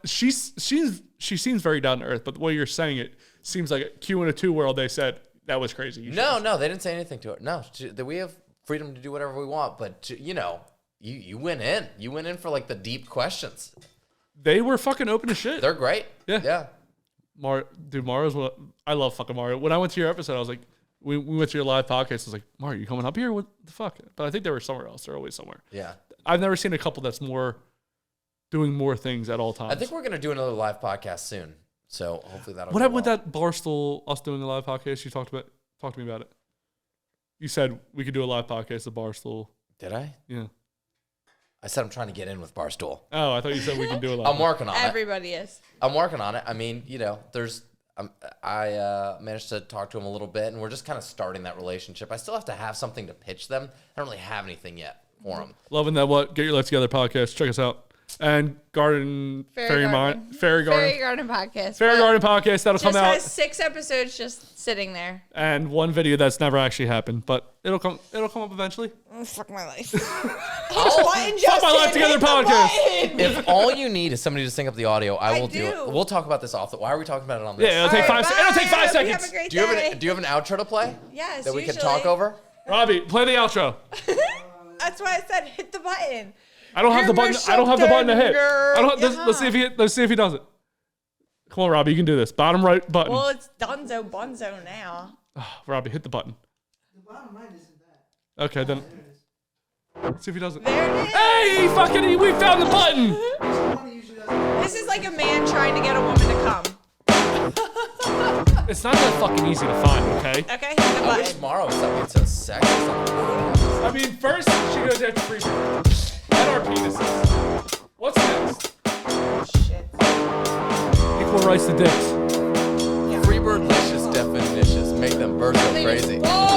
She seems very down to earth, but the way you're saying it seems like a Q102 world. They said that was crazy. No, they didn't say anything to her. No, we have freedom to do whatever we want, but you went in. You went in for like the deep questions. They were fucking open as shit. They're great. Yeah. Mario's what I love. Fucking Mario. When I went to your episode, I was like, we went to your live podcast. I was like, Mario, you coming up here? What the fuck? But I think they were somewhere else. They're always somewhere. Yeah. I've never seen a couple that's doing more things at all times. I think we're gonna do another live podcast soon. So hopefully that'll. What go happened with well. that Barstool? Us doing a live podcast? You talk to me about it. You said we could do a live podcast at Barstool. Did I? Yeah. I said I'm trying to get in with Barstool. Oh, I thought you said we can do a live. I'm working on it. Everybody is. I'm working on it. I mean, there's. I managed to talk to him a little bit, and we're just kind of starting that relationship. I still have to have something to pitch them. I don't really have anything yet for them. Loving that. What? Get Your Life Together podcast. Check us out. And Fairy Garden podcast. Fairy Garden podcast. That'll come just out. has 6 episodes just sitting there. And one video that's never actually happened, but it'll come up eventually. Oh, fuck my life. Fuck My Life Together podcast. If all you need is somebody to sync up the audio, I will do do. it. We'll talk about this off. Why are we talking about it on this? Yeah, it'll take All right, 5 It'll take 5 bye. seconds. Have a great Do you day. have an outro to play Yes, that we can usually. talk over? Robbie, play the outro. That's why I said hit the button. I don't have the button. I don't have the button to hit. Girl. I don't. Yeah. Let's see if he does it. Come on, Robbie, you can do this. Bottom right button. Well, it's Dunzo Bunzo now. Robbie, hit the button. The bottom line isn't that. Okay, then. There it is. See if he does it. There it is. Hey, we found the button. This is like a man trying to get a woman to come. It's not that fucking easy to find, okay? Okay, hit the I wish button. Maura was something so sexist. I mean, first she goes after FreeBird. And our penises. What's next? Shit. Equal rights to dicks. FreeBird licious definitions make them bird so crazy. Whoa!